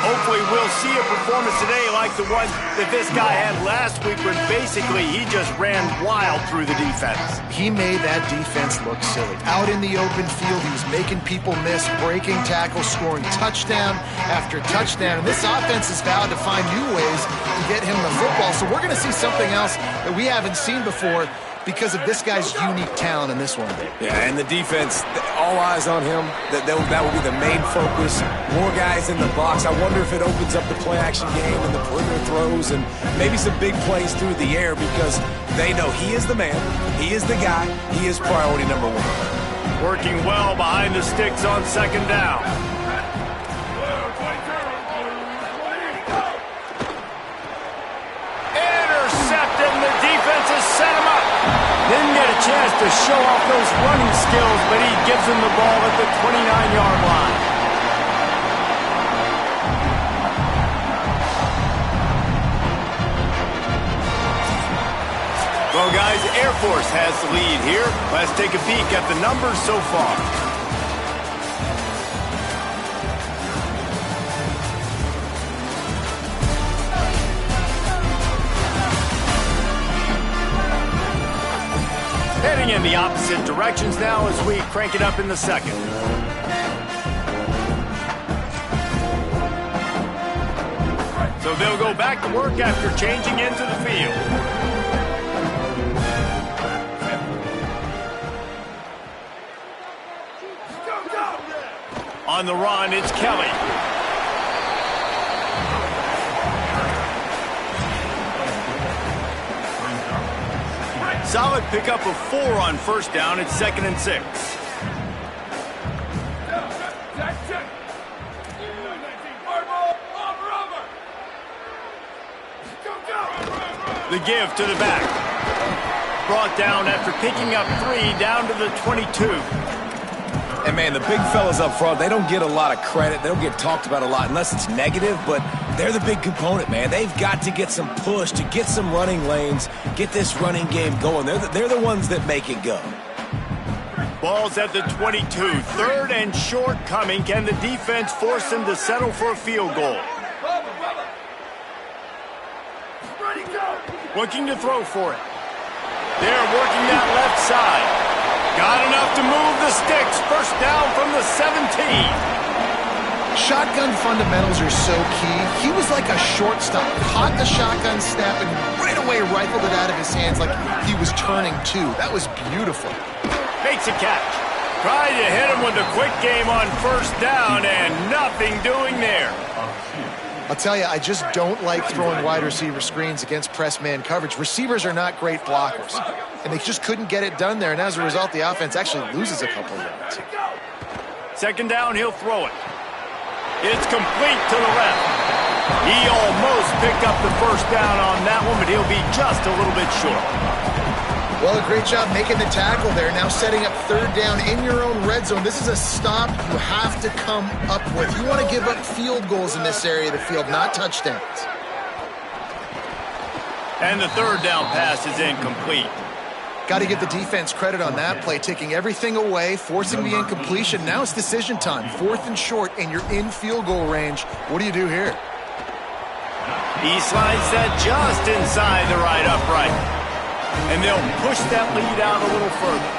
Hopefully we'll see a performance today like the one that this guy had last week when basically he just ran wild through the defense. He made that defense look silly. Out in the open field, he was making people miss, breaking tackles, scoring touchdown after touchdown. And this offense has vowed to find new ways to get him the football. So we're going to see something else that we haven't seen before because of this guy's unique talent in this one. Yeah, and the defense, all eyes on him. That will be the main focus. More guys in the box. I wonder if it opens up the play-action game and the perimeter throws and maybe some big plays through the air because they know he is the man, he is the guy, he is priority number 1. Working well behind the sticks on second down. Intercepted, and the defense has set him up. Didn't get a chance to show off those running skills, but he gives him the ball at the 29-yard line. Well, guys, Air Force has the lead here. Let's take a peek at the numbers so far. Heading in the opposite directions now as we crank it up in the second. So they'll go back to work after changing into the field. On the run, it's Kelly. Solid pickup of 4 on first down. It's 2nd and 6. The give to the back. Brought down after picking up 3 down to the 22. And, man, the big fellas up front, they don't get a lot of credit. They don't get talked about a lot unless it's negative, but they're the big component, man. They've got to get some push, to get some running lanes, get this running game going. They're the ones that make it go. Ball's at the 22. 3rd and short coming. Can the defense force them to settle for a field goal? Looking to throw for it. They're working that left side. Got enough to move the sticks. First down from the 17. Shotgun fundamentals are so key. He was like a shortstop. Caught the shotgun snap and right away rifled it out of his hands like he was turning two. That was beautiful. Makes a catch. Tried to hit him with a quick game on first down and nothing doing there. I'll tell you, I just don't like throwing wide receiver screens against press man coverage. Receivers are not great blockers, and they just couldn't get it done there, and as a result, the offense actually loses a couple of yards. 2nd down, he'll throw it. It's complete to the left. He almost picked up the first down on that one, but he'll be just a little bit short. Well, a great job making the tackle there. Now setting up 3rd down in your own red zone. This is a stop you have to come up with. You want to give up field goals in this area of the field, not touchdowns. And the 3rd down pass is incomplete. Got to give the defense credit on that play, taking everything away, forcing the incompletion. Now it's decision time. 4th and short, and you're in field goal range. What do you do here? He slides that just inside the right upright. And they'll push that lead out a little further.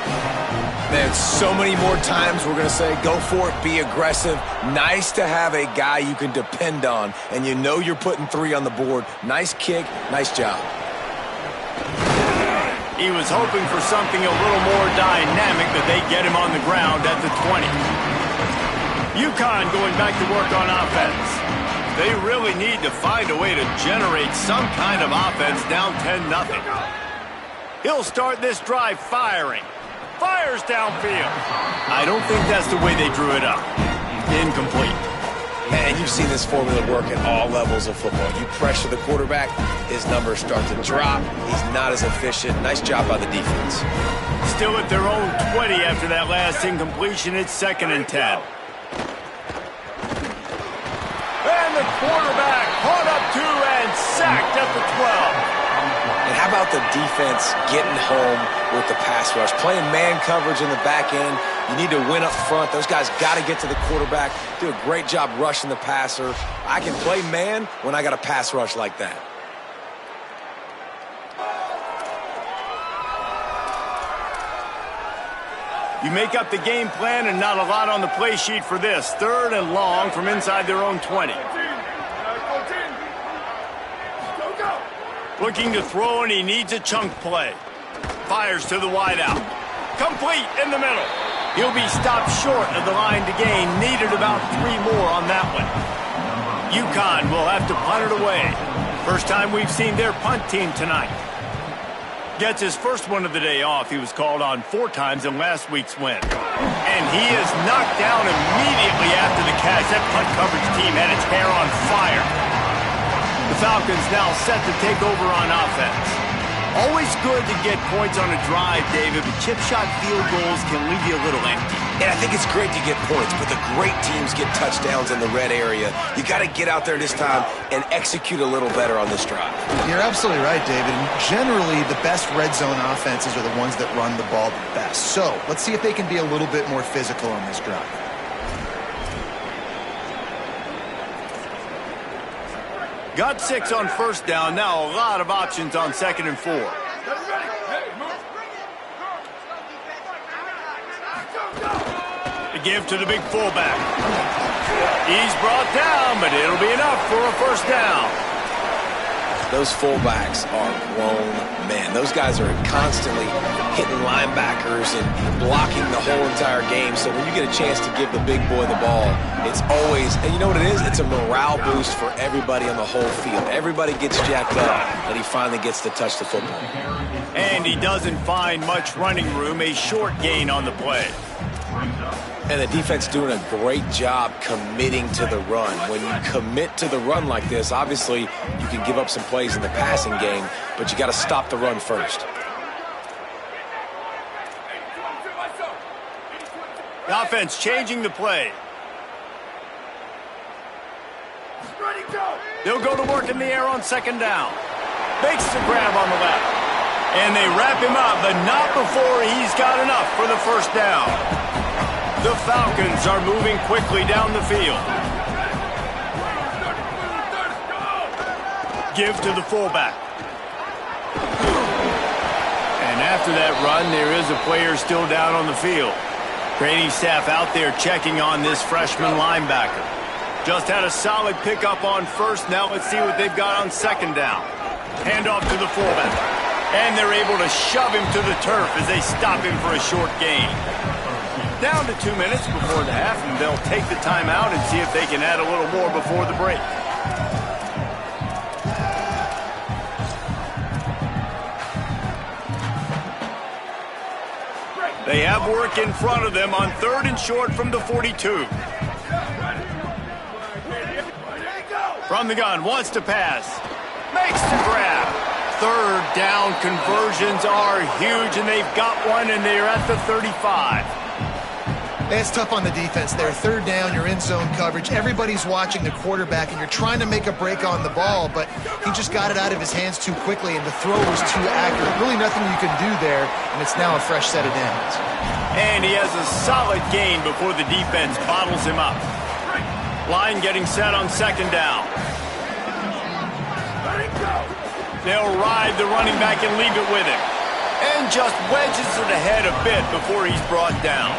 Man, so many more times we're going to say, go for it, be aggressive. Nice to have a guy you can depend on, and you know you're putting 3 on the board. Nice kick, nice job. He was hoping for something a little more dynamic, but they get him on the ground at the 20. UConn going back to work on offense. They really need to find a way to generate some kind of offense down 10-0. He'll start this drive firing. Fires downfield. I don't think that's the way they drew it up. Incomplete. Man, you've seen this formula work at all levels of football. You pressure the quarterback, his numbers start to drop. He's not as efficient. Nice job by the defense. Still at their own 20 after that last incompletion. It's 2nd and 10. And the quarterback caught up to and sacked at the 12. And how about the defense getting home with the pass rush? Playing man coverage in the back end. You need to win up front. Those guys got to get to the quarterback. Do a great job rushing the passer. I can play man when I got a pass rush like that. You make up the game plan and not a lot on the play sheet for this. 3rd and long from inside their own 20. Looking to throw, and he needs a chunk play. Fires to the wideout. Complete in the middle. He'll be stopped short of the line to gain. Needed about 3 more on that one. UConn will have to punt it away. First time we've seen their punt team tonight. Gets his first one of the day off. He was called on 4 times in last week's win. And he is knocked down immediately after the catch. That punt coverage team had its hair on fire. The Falcons now set to take over on offense. Always good to get points on a drive, David, but chip shot field goals can leave you a little empty. And I think it's great to get points, but the great teams get touchdowns in the red area. You got to get out there this time and execute a little better on this drive. You're absolutely right, David. And generally, the best red zone offenses are the ones that run the ball the best. So let's see if they can be a little bit more physical on this drive. Got 6 on first down. Now a lot of options on 2nd and 4. To give to the big fullback. He's brought down, but it'll be enough for a first down. Those fullbacks are grown men. Those guys are constantly hitting linebackers and blocking the whole entire game. So when you get a chance to give the big boy the ball, it's always, and you know what it is? It's a morale boost for everybody on the whole field. Everybody gets jacked up, and he finally gets to touch the football. And he doesn't find much running room, a short gain on the play. And the defense doing a great job committing to the run. When you commit to the run like this, obviously you can give up some plays in the passing game, but you got to stop the run first. The offense changing the play. They'll go to work in the air on 2nd down. Makes the grab on the left. And they wrap him up, but not before he's got enough for the first down. The Falcons are moving quickly down the field. Give to the fullback. And after that run, there is a player still down on the field. Training staff out there checking on this freshman linebacker. Just had a solid pickup on first. Now let's see what they've got on 2nd down. Handoff to the fullback. And they're able to shove him to the turf as they stop him for a short gain. Down to 2 minutes before the half, and they'll take the timeout and see if they can add a little more before the break. They have work in front of them on 3rd and short from the 42. From the gun, wants to pass. Makes the grab. 3rd down conversions are huge, and they've got one, and they're at the 35. It's tough on the defense there. 3rd down, you're in zone coverage. Everybody's watching the quarterback, and you're trying to make a break on the ball, but he just got it out of his hands too quickly, and the throw was too accurate. Really nothing you can do there, and it's now a fresh set of downs. And he has a solid gain before the defense bottles him up. Line getting set on 2nd down. They'll ride the running back and leave it with him. And just wedges it ahead a bit before he's brought down.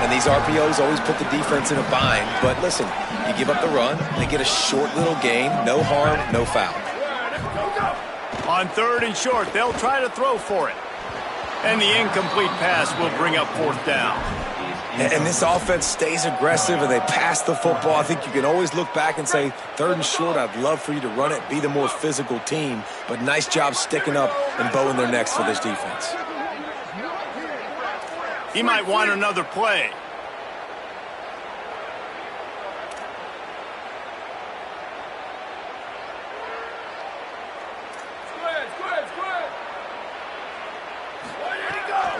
And these RPOs always put the defense in a bind. But listen, you give up the run, they get a short little gain, no harm, no foul. On 3rd and short, they'll try to throw for it. And the incomplete pass will bring up 4th down. And this offense stays aggressive and they pass the football. I think you can always look back and say, 3rd and short, I'd love for you to run it, be the more physical team. But nice job sticking up and bowing their necks for this defense. He might want another play.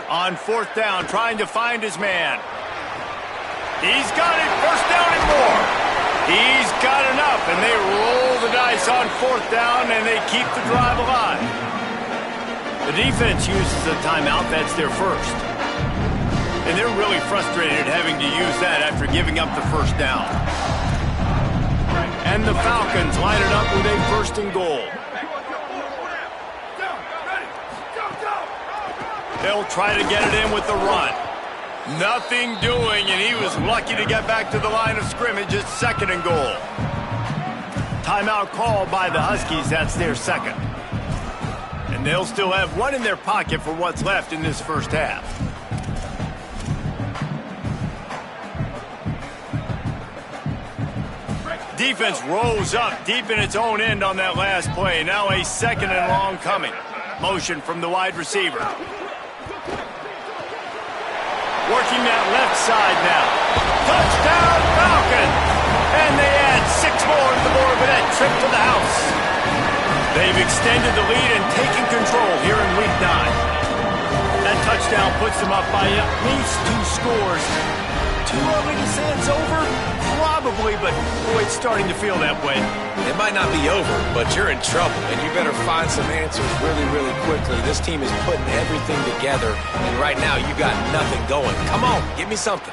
On 4th down, trying to find his man. He's got it, 1st down and more. He's got enough, and they roll the dice on 4th down, and they keep the drive alive. The defense uses a timeout. That's their first. And they're really frustrated having to use that after giving up the 1st down. And the Falcons line it up with a 1st and goal. They'll try to get it in with the run. Nothing doing, and he was lucky to get back to the line of scrimmage at 2nd and goal. Timeout called by the Huskies. That's their 2nd. And they'll still have one in their pocket for what's left in this first half. Defense rolls up deep in its own end on that last play. Now a 2nd and long coming. Motion from the wide receiver. Working that left side now. Touchdown, Falcons! And they add 6 more to the board with that trip to the house. They've extended the lead and taken control here in Week 9. That touchdown puts them up by at least 2 scores. Too early to say it's over? Probably, but boy, it's starting to feel that way. It might not be over, but you're in trouble, and you better find some answers really, really quickly. This team is putting everything together, and right now you got nothing going. Come on, give me something.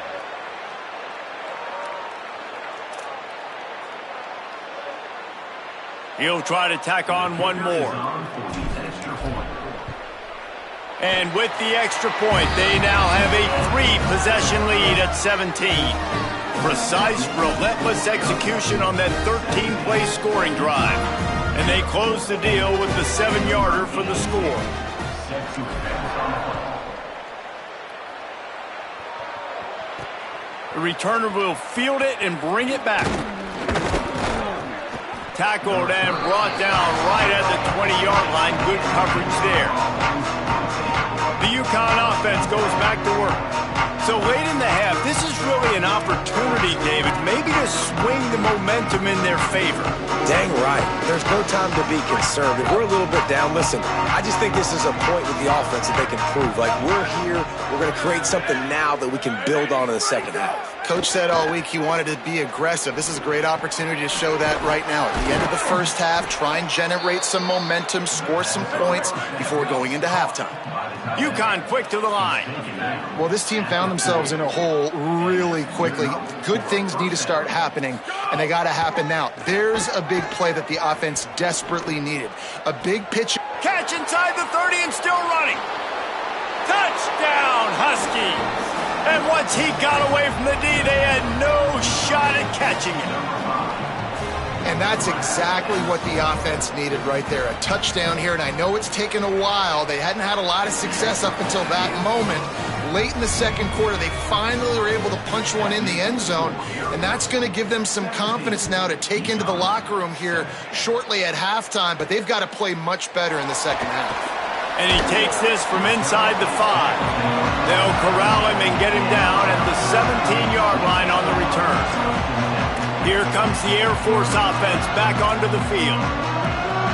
He'll try to tack on one more. And with the extra point, they now have a 3-possession lead at 17. Precise, relentless execution on that 13-play scoring drive. And they close the deal with the 7-yarder for the score. The returner will field it and bring it back. Tackled and brought down right at the 20-yard line. Good coverage there. The UConn offense goes back to work. So late in the half, this is really an opportunity, David, maybe to swing the momentum in their favor. Dang right. There's no time to be concerned. If we're a little bit down, listen, I just think this is a point with the offense that they can prove. Like, we're here, we're going to create something now that we can build on in the second half. Coach said all week he wanted to be aggressive. This is a great opportunity to show that right now. At the end of the first half, try and generate some momentum, score some points before going into halftime. UConn quick to the line. Well, this team found themselves in a hole really quickly. Good things need to start happening, and they got to happen now. There's a big play that the offense desperately needed. A big pitch. Catch inside the 30 and still running. Touchdown, Huskies. And once he got away from the D, they had no shot at catching him. And that's exactly what the offense needed right there. A touchdown here, and I know it's taken a while. They hadn't had a lot of success up until that moment. Late in the second quarter, they finally were able to punch one in the end zone, and that's going to give them some confidence now to take into the locker room here shortly at halftime, but they've got to play much better in the second half. And he takes this from inside the 5. They'll corral him and get him down at the 17-yard line on the return. Here comes the Air Force offense back onto the field.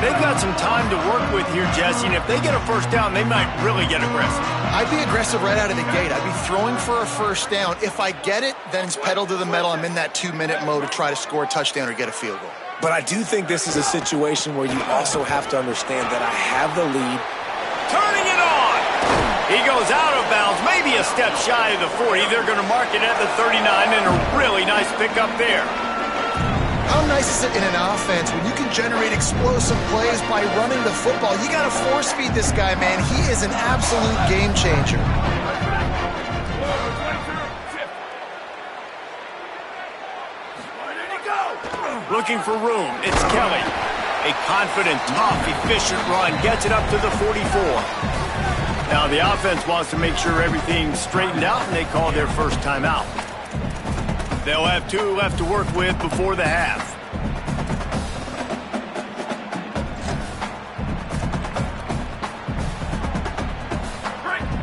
They've got some time to work with here, Jesse, and if they get a first down, they might really get aggressive. I'd be aggressive right out of the gate. I'd be throwing for a first down. If I get it, then it's pedal to the metal. I'm in that 2-minute mode to try to score a touchdown or get a field goal. But I do think this is a situation where you also have to understand that I have the lead. Turning it on. He goes out of bounds, maybe a step shy of the 40. They're going to mark it at the 39, and a really nice pickup there. How nice is it in an offense when you can generate explosive plays by running the football? You got to force feed this guy, man. He is an absolute game changer. Looking for room. It's Kelly. A confident, tough, efficient run gets it up to the 44. Now the offense wants to make sure everything's straightened out, and they call their first timeout. They'll have 2 left to work with before the half.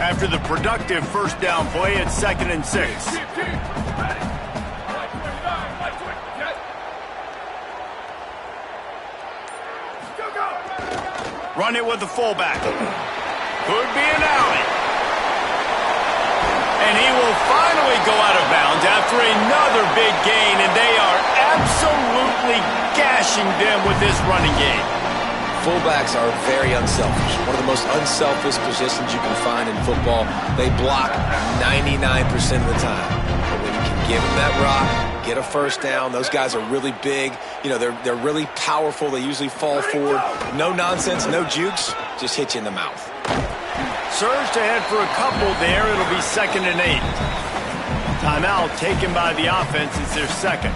After the productive first down play, it's 2nd and 6. Run it with the fullback. Could be an alley. And he will finally go out of bounds after another big gain, and they are absolutely gashing them with this running game. Fullbacks are very unselfish. One of the most unselfish positions you can find in football. They block 99% of the time. But when you can give them that rock, get a first down, those guys are really big. You know, they're really powerful. They usually fall forward. No nonsense, no jukes, just hit you in the mouth. Surged ahead for a couple there. It'll be 2nd and 8. Timeout taken by the offense is their 2nd.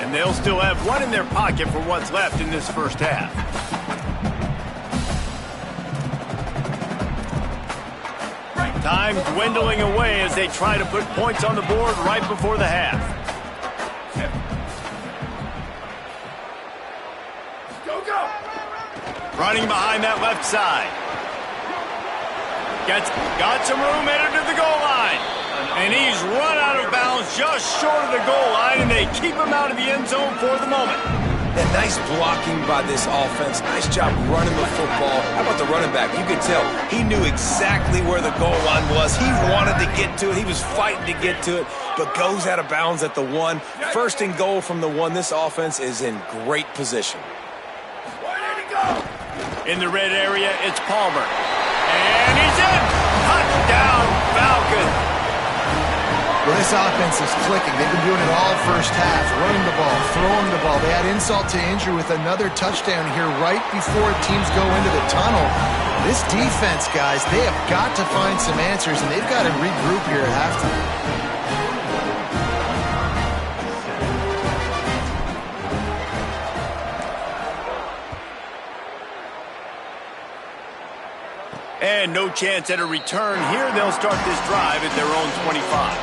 And they'll still have 1 in their pocket for what's left in this first half. Time dwindling away as they try to put points on the board right before the half. Running behind that left side. Got some room headed to the goal line. And he's run out of bounds just short of the goal line, and they keep him out of the end zone for the moment. And nice blocking by this offense. Nice job running the football. How about the running back? You could tell he knew exactly where the goal line was. He wanted to get to it. He was fighting to get to it, but goes out of bounds at the 1. First and goal from the 1. This offense is in great position. In the red area, it's Palmer. And he's in! Touchdown, Falcon! Well, this offense is clicking. They've been doing it all first half, running the ball, throwing the ball. They had insult to injury with another touchdown here right before teams go into the tunnel. This defense, guys, they have got to find some answers, and they've got to regroup here at halftime. And no chance at a return here. They'll start this drive at their own 25.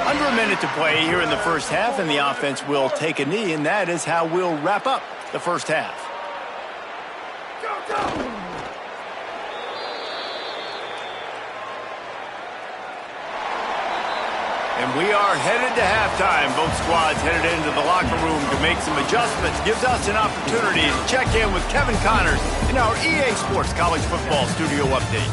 Under a minute to play here in the first half, and the offense will take a knee, and that is how we'll wrap up the first half. And we are headed to halftime. Both squads headed into the locker room to make some adjustments. Gives us an opportunity to check in with Kevin Connors in our EA Sports College Football Studio Update.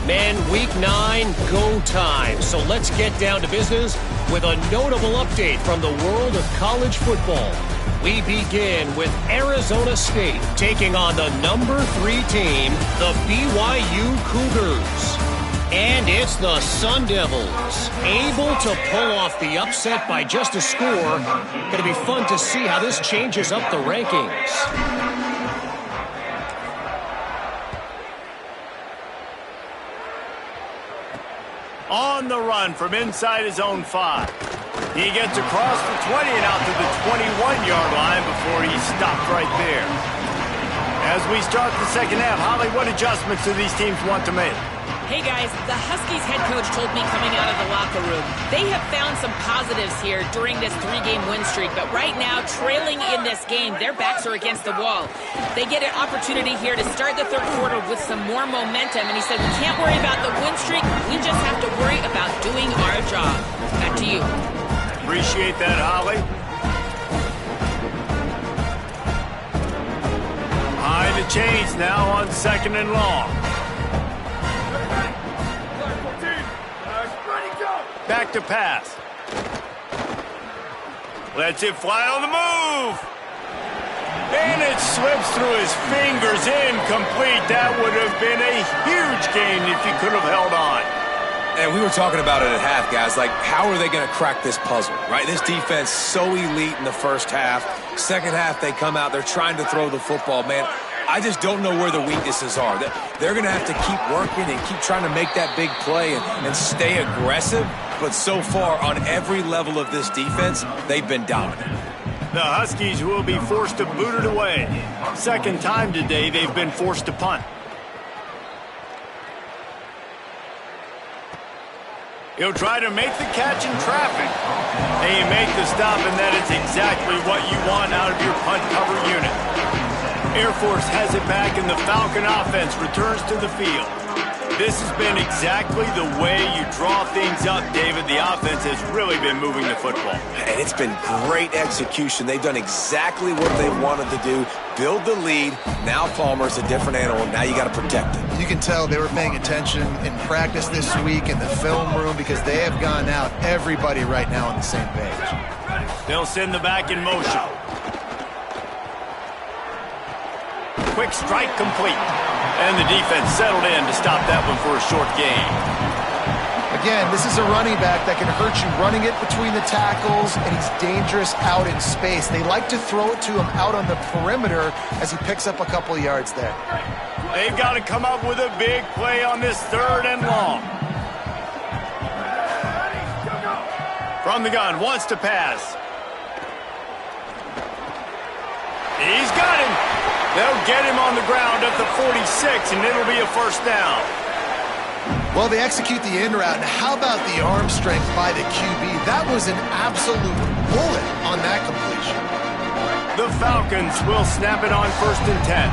Men, Week 9, go time. So let's get down to business with a notable update from the world of college football. We begin with Arizona State taking on the number 3 team, the BYU Cougars. And it's the Sun Devils, able to pull off the upset by just a score. Going to be fun to see how this changes up the rankings. On the run from inside his own 5. He gets across the 20 and out to the 21-yard line before he's stopped right there. As we start the second half, Holly, what adjustments do these teams want to make? Hey guys, the Huskies head coach told me coming out of the locker room, they have found some positives here during this 3-game win streak, but right now, trailing in this game, their backs are against the wall. They get an opportunity here to start the third quarter with some more momentum, and he said, we can't worry about the win streak, we just have to worry about doing our job. Back to you. Appreciate that, Holly. Behind the chains now on 2nd and long. Back to pass. Lets it fly on the move. And it slips through his fingers, incomplete. That would have been a huge gain if he could have held on. And we were talking about it at half, guys. Like, how are they going to crack this puzzle, right? This defense so elite in the first half. Second half, they come out. They're trying to throw the football, man. I just don't know where the weaknesses are. They're going to have to keep working and keep trying to make that big play and stay aggressive. But so far, on every level of this defense, they've been dominant. The Huskies will be forced to boot it away. Second time today, they've been forced to punt. He'll try to make the catch in traffic. They make the stop, and that is exactly what you want out of your punt cover unit. Air Force has it back, and the Falcon offense returns to the field. This has been exactly the way you draw things up, David. The offense has really been moving the football. And it's been great execution. They've done exactly what they wanted to do. Build the lead. Now Palmer's a different animal. Now you got to protect him. You can tell they were paying attention in practice this week in the film room because they have gone out, everybody right now on the same page. They'll send the back in motion. Quick strike complete. And the defense settled in to stop that one for a short gain. Again, this is a running back that can hurt you running it between the tackles, and he's dangerous out in space. They like to throw it to him out on the perimeter as he picks up a couple yards there. They've got to come up with a big play on this 3rd and long. From the gun, wants to pass. He's got him. They'll get him on the ground at the 46, and it'll be a first down. Well, they execute the in route, and how about the arm strength by the QB? That was an absolute bullet on that completion. The Falcons will snap it on 1st and 10.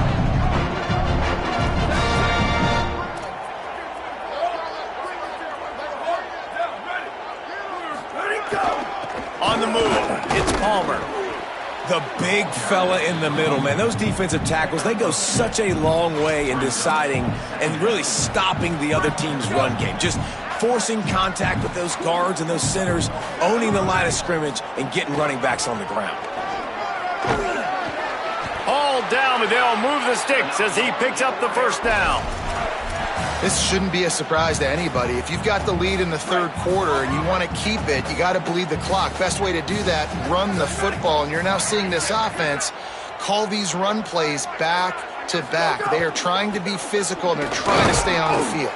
On the move, it's Palmer. The big fella in the middle, man. Those defensive tackles, they go such a long way in deciding and really stopping the other team's run game. Just forcing contact with those guards and those centers, owning the line of scrimmage, and getting running backs on the ground. All down, but they'll move the sticks as he picks up the 1st down. This shouldn't be a surprise to anybody. If you've got the lead in the 3rd quarter and you want to keep it, you got to bleed the clock. Best way to do that, run the football. And you're now seeing this offense call these run plays back to back. They are trying to be physical, and they're trying to stay on the field.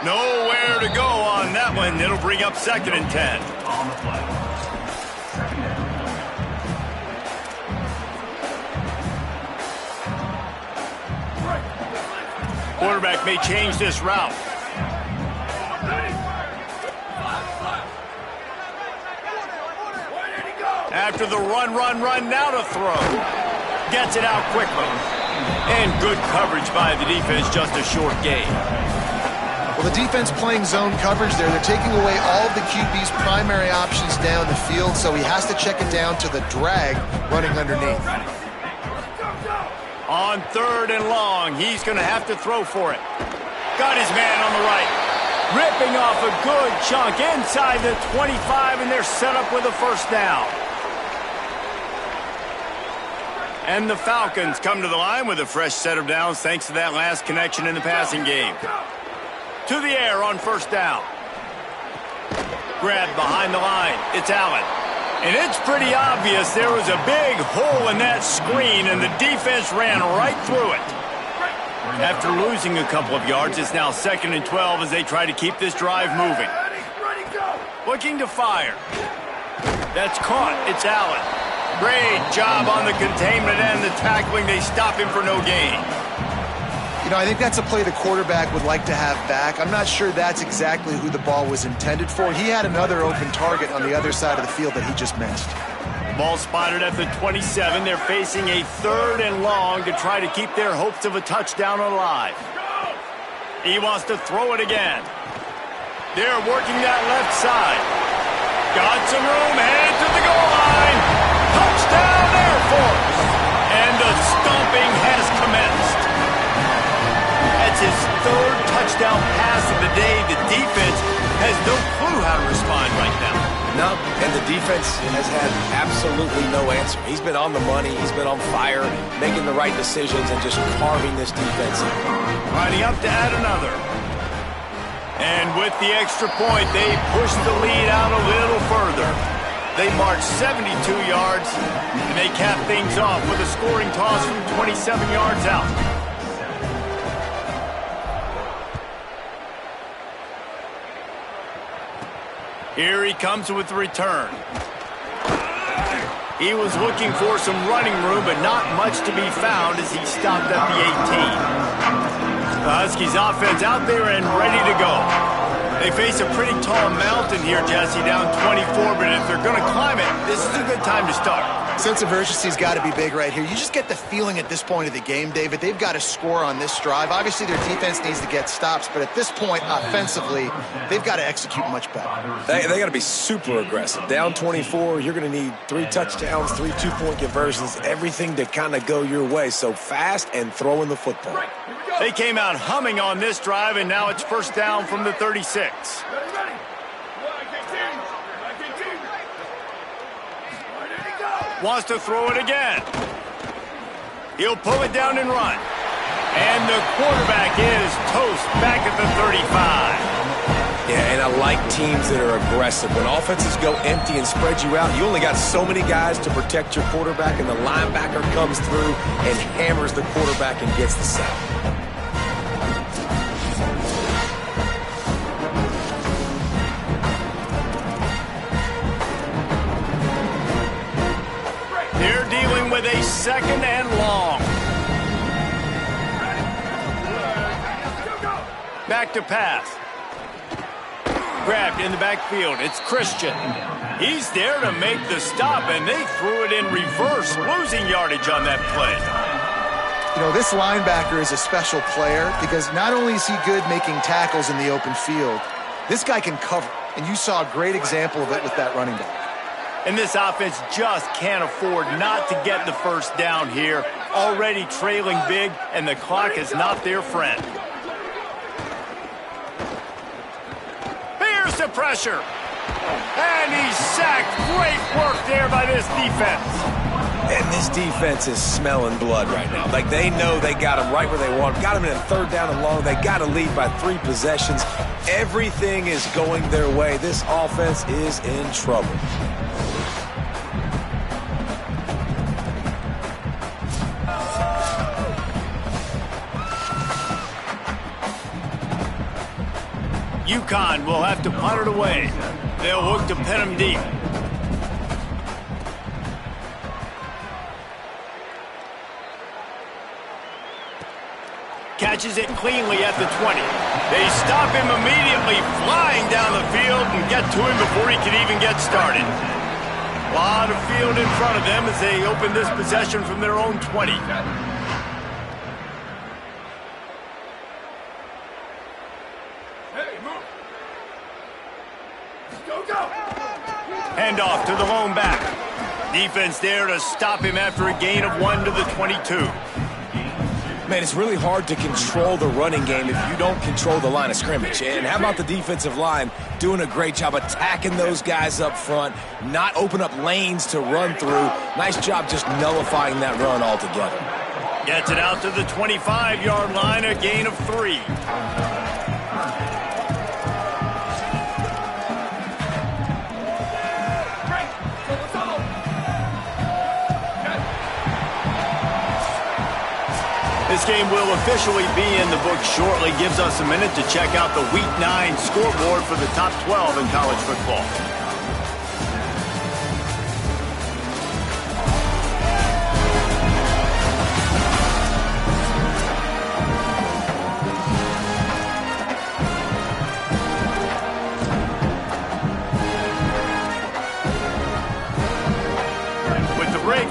Nowhere to go on that one. It'll bring up 2nd and 10. On the play. Quarterback may change this route. After the run, now to throw. Gets it out quickly. And good coverage by the defense, just a short gain. Well, the defense playing zone coverage there. They're taking away all of the QB's primary options down the field, so he has to check it down to the drag running underneath. On 3rd and long, he's going to have to throw for it. Got his man on the right. Ripping off a good chunk inside the 25, and they're set up with a 1st down. And the Falcons come to the line with a fresh set of downs thanks to that last connection in the passing game. To the air on 1st down. Grabbed behind the line. It's Allen. And it's pretty obvious there was a big hole in that screen, and the defense ran right through it. After losing a couple of yards, it's now 2nd and 12 as they try to keep this drive moving. Looking to fire. That's caught. It's Allen. Great job on the containment and the tackling. They stop him for no gain. You know, I think that's a play the quarterback would like to have back. I'm not sure that's exactly who the ball was intended for. He had another open target on the other side of the field that he just missed. Ball spotted at the 27. They're facing a 3rd and long to try to keep their hopes of a touchdown alive. He wants to throw it again. They're working that left side. Got some room, headed to the goal line. Touchdown Air Force. And the stomping has commenced. That's his 3rd touchdown pass of the day. The defense has no clue how to respond right now. No, and the defense has had absolutely no answer. He's been on the money. He's been on fire, making the right decisions and just carving this defense in. Lining up to add another. And with the extra point, they push the lead out a little further. They march 72 yards, and they cap things off with a scoring toss from 27 yards out. Here he comes with the return. He was looking for some running room, but not much to be found as he stopped at the 18. The Huskies offense out there and ready to go. They face a pretty tall mountain here, Jesse, down 24, but if they're going to climb it, this is a good time to start. Sense of urgency's got to be big right here. You just get the feeling at this point of the game, David, they've got to score on this drive. Obviously, their defense needs to get stops, but at this point, offensively, they've got to execute much better. They got to be super aggressive. Down 24, you're going to need 3 touchdowns, 3 two-point conversions, everything to kind of go your way. So fast and throwing the football. They came out humming on this drive, and now it's 1st down from the 36. Wants to throw it again. He'll pull it down and run. And the quarterback is toast back at the 35. Yeah, and I like teams that are aggressive. When offenses go empty and spread you out, you only got so many guys to protect your quarterback, and the linebacker comes through and hammers the quarterback and gets the sack. They're dealing with a 2nd and long. Back to pass. grabbed in the backfield. It's Christian. He's there to make the stop, and they threw it in reverse, losing yardage on that play. You know, this linebacker is a special player because not only is he good making tackles in the open field, this guy can cover, and you saw a great example of it with that running back. And this offense just can't afford not to get the first down here. Already trailing big, and the clock is not their friend. Here's the pressure. And he's sacked. Great work there by this defense. And this defense is smelling blood right now. Like, they know they got him right where they want him. Got him in a 3rd down and long. They got to lead by 3 possessions. Everything is going their way. This offense is in trouble. UConn will have to punt it away. They'll look to pin him deep. Catches it cleanly at the 20. They stop him immediately, flying down the field and get to him before he can even get started. A lot of field in front of them as they open this possession from their own 20. Handoff to the lone back. Defense there to stop him after a gain of 1 to the 22. Man, it's really hard to control the running game if you don't control the line of scrimmage. And how about the defensive line doing a great job attacking those guys up front, not open up lanes to run through. Nice job just nullifying that run altogether. Gets it out to the 25-yard line, a gain of 3. This game will officially be in the books shortly. Gives us a minute to check out the Week 9 scoreboard for the top 12 in college football.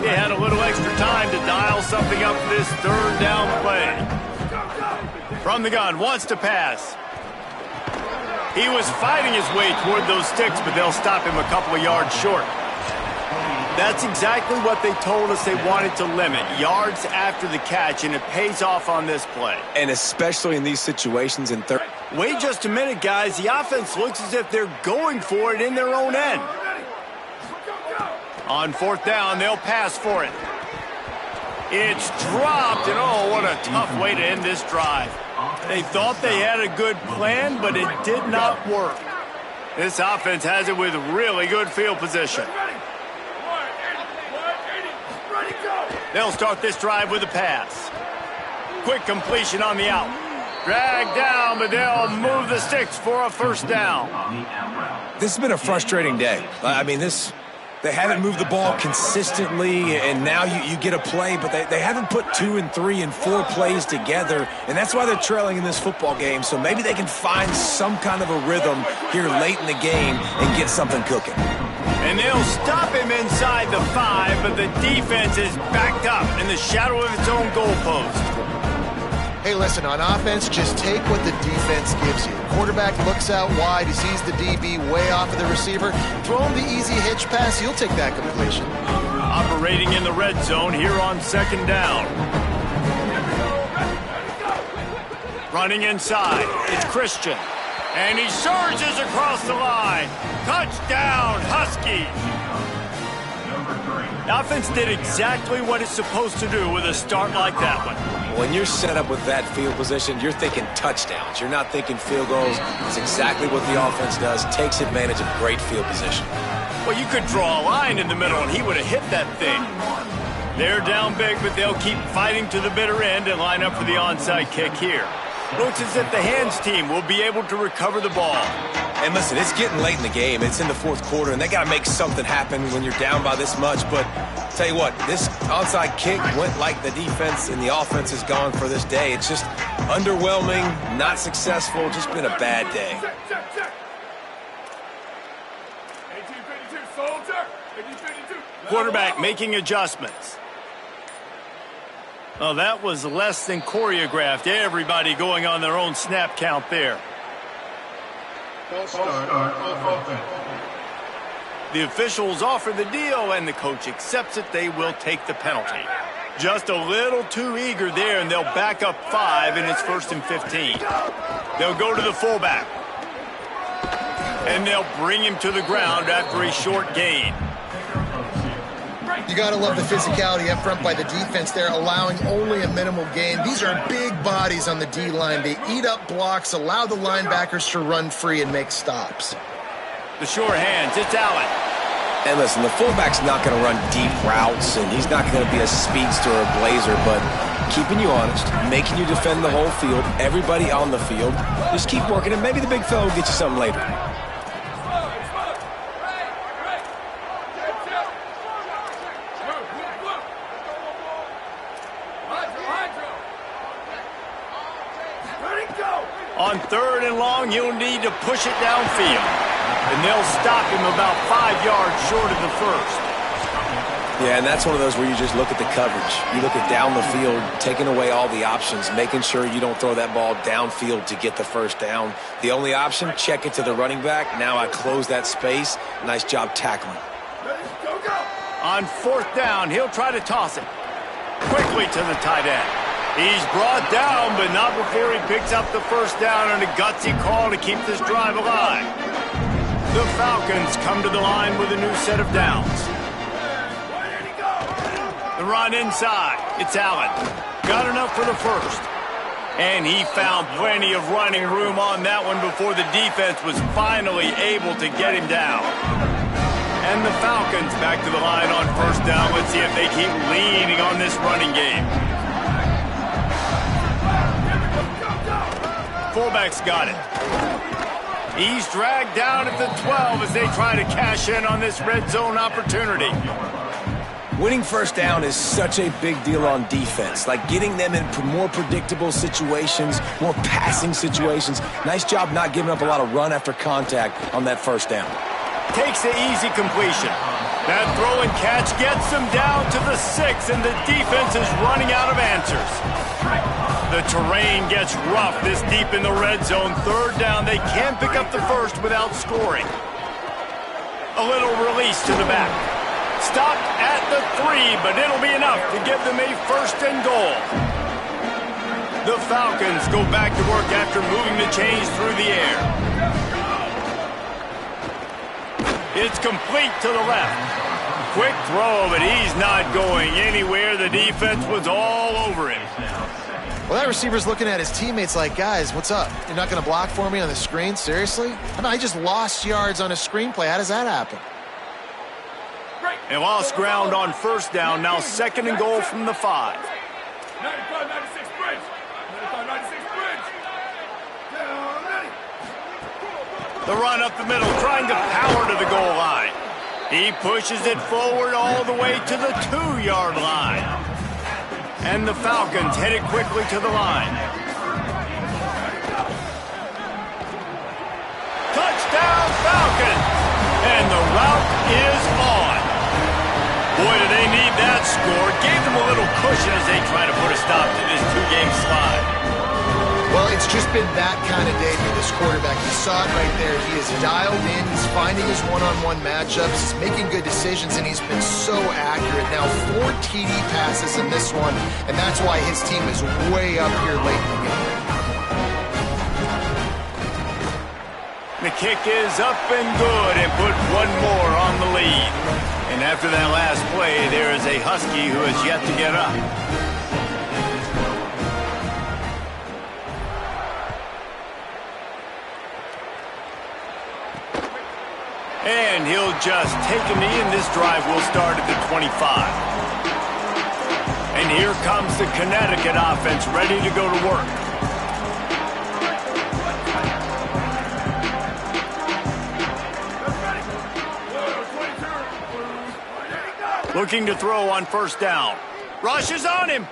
They had a little extra time to dial something up for this 3rd down play. From the gun, wants to pass. He was fighting his way toward those sticks, but they'll stop him a couple of yards short. That's exactly what they told us they wanted to limit, yards after the catch, and it pays off on this play. And especially in these situations in 3rd. Wait just a minute, guys. The offense looks as if they're going for it in their own end. On 4th down, they'll pass for it. It's dropped, and oh, what a tough way to end this drive. They thought they had a good plan, but it did not work. This offense has it with really good field position. They'll start this drive with a pass. Quick completion on the out. Dragged down, but they'll move the sticks for a 1st down. This has been a frustrating day. I mean, they haven't moved the ball consistently, and now you get a play, but they haven't put 2 and 3 and 4 plays together, and that's why they're trailing in this football game. So maybe they can find some kind of a rhythm here late in the game and get something cooking. And they'll stop him inside the 5, but the defense is backed up in the shadow of its own goalpost. Hey, listen, on offense, just take what the defense gives you. Quarterback looks out wide, he sees the DB way off of the receiver. Throw him the easy hitch pass, he'll take that completion. Operating in the red zone here on 2nd down. Running inside, it's Christian. And he surges across the line. Touchdown, Huskies! The offense did exactly what it's supposed to do with a start like that one. When you're set up with that field position, you're thinking touchdowns. You're not thinking field goals. It's exactly what the offense does. Takes advantage of great field position. Well, you could draw a line in the middle, and he would have hit that thing. They're down big, but they'll keep fighting to the bitter end and line up for the onside kick here. Looks as if the hands team will be able to recover the ball. And listen, it's getting late in the game. It's in the 4th quarter, and they got to make something happen when you're down by this much. But tell you what, this onside kick went like the defense and the offense is gone for this day. It's just underwhelming, not successful, just been a bad day. Quarterback making adjustments. Oh, that was less than choreographed. Everybody going on their own snap count there. The officials offer the deal, and the coach accepts it. They will take the penalty. Just a little too eager there, and they'll back up 5, and it's 1st and 15. They'll go to the fullback. And they'll bring him to the ground after a short gain. You got to love the physicality up front by the defense there, allowing only a minimal gain. These are big bodies on the D-line. They eat up blocks, allow the linebackers to run free and make stops. The sure hands, it's Allen. And listen, the fullback's not going to run deep routes, and he's not going to be a speedster or a blazer, but keeping you honest, making you defend the whole field, everybody on the field. Just keep working, and maybe the big fella will get you something later. On 3rd and long, you'll need to push it downfield. And they'll stop him about 5 yards short of the first. Yeah, and that's one of those where you just look at the coverage. You look at down the field, taking away all the options, making sure you don't throw that ball downfield to get the first down. The only option, check it to the running back. Now I close that space. Nice job tackling. On 4th down, he'll try to toss it. Quickly to the tight end. He's brought down, but not before he picks up the first down on a gutsy call to keep this drive alive. The Falcons come to the line with a new set of downs. The run inside. It's Allen. Got enough for the first. And he found plenty of running room on that one before the defense was finally able to get him down. And the Falcons back to the line on 1st down. Let's see if they keep leaning on this running game. Fullback's got it. He's dragged down at the 12 as they try to cash in on this red zone opportunity. Winning first down is such a big deal on defense, like getting them in more predictable situations, more passing situations. Nice job not giving up a lot of run after contact on that first down. Takes the easy completion. That throw and catch gets them down to the 6, and the defense is running out of answers. The terrain gets rough this deep in the red zone. 3rd down, they can't pick up the first without scoring. A little release to the back. Stopped at the 3, but it'll be enough to give them a 1st and goal. The Falcons go back to work after moving the chains through the air. It's complete to the left. Quick throw, but he's not going anywhere. The defense was all over him. Well, that receiver's looking at his teammates like, guys, what's up? You're not going to block for me on the screen? Seriously? I mean, I just lost yards on a screenplay. How does that happen? They lost ground on 1st down. Now 2nd and goal from the 5. 95-96 bridge. 95-96 bridge. The run up the middle, trying to power to the goal line. He pushes it forward all the way to the 2-yard line. And the Falcons headed quickly to the line. Touchdown, Falcons! And the route is on. Boy, do they need that score. Gave them a little cushion as they try to put a stop to this 2-game slide. Well, it's just been that kind of day for this quarterback. You saw it right there. He is dialed in. He's finding his one-on-one matchups. He's making good decisions, and he's been so accurate. Now 4 TD passes in this one, and that's why his team is way up here late in the game. The kick is up and good and put one more on the lead. And after that last play, there is a Husky who has yet to get up. And he'll just take a knee, and this drive will start at the 25. And here comes the Connecticut offense ready to go to work. Looking to throw on 1st down. Rush is on him.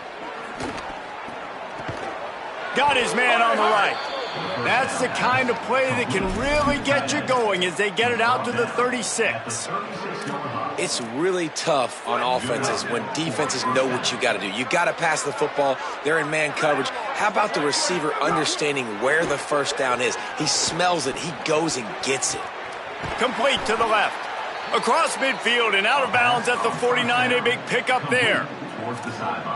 Got his man on the right. That's the kind of play that can really get you going as they get it out to the 36. It's really tough on offenses when defenses know what you got to do. You got to pass the football. They're in man coverage. How about the receiver understanding where the first down is? He smells it. He goes and gets it. Complete to the left. Across midfield and out of bounds at the 49. A big pickup there.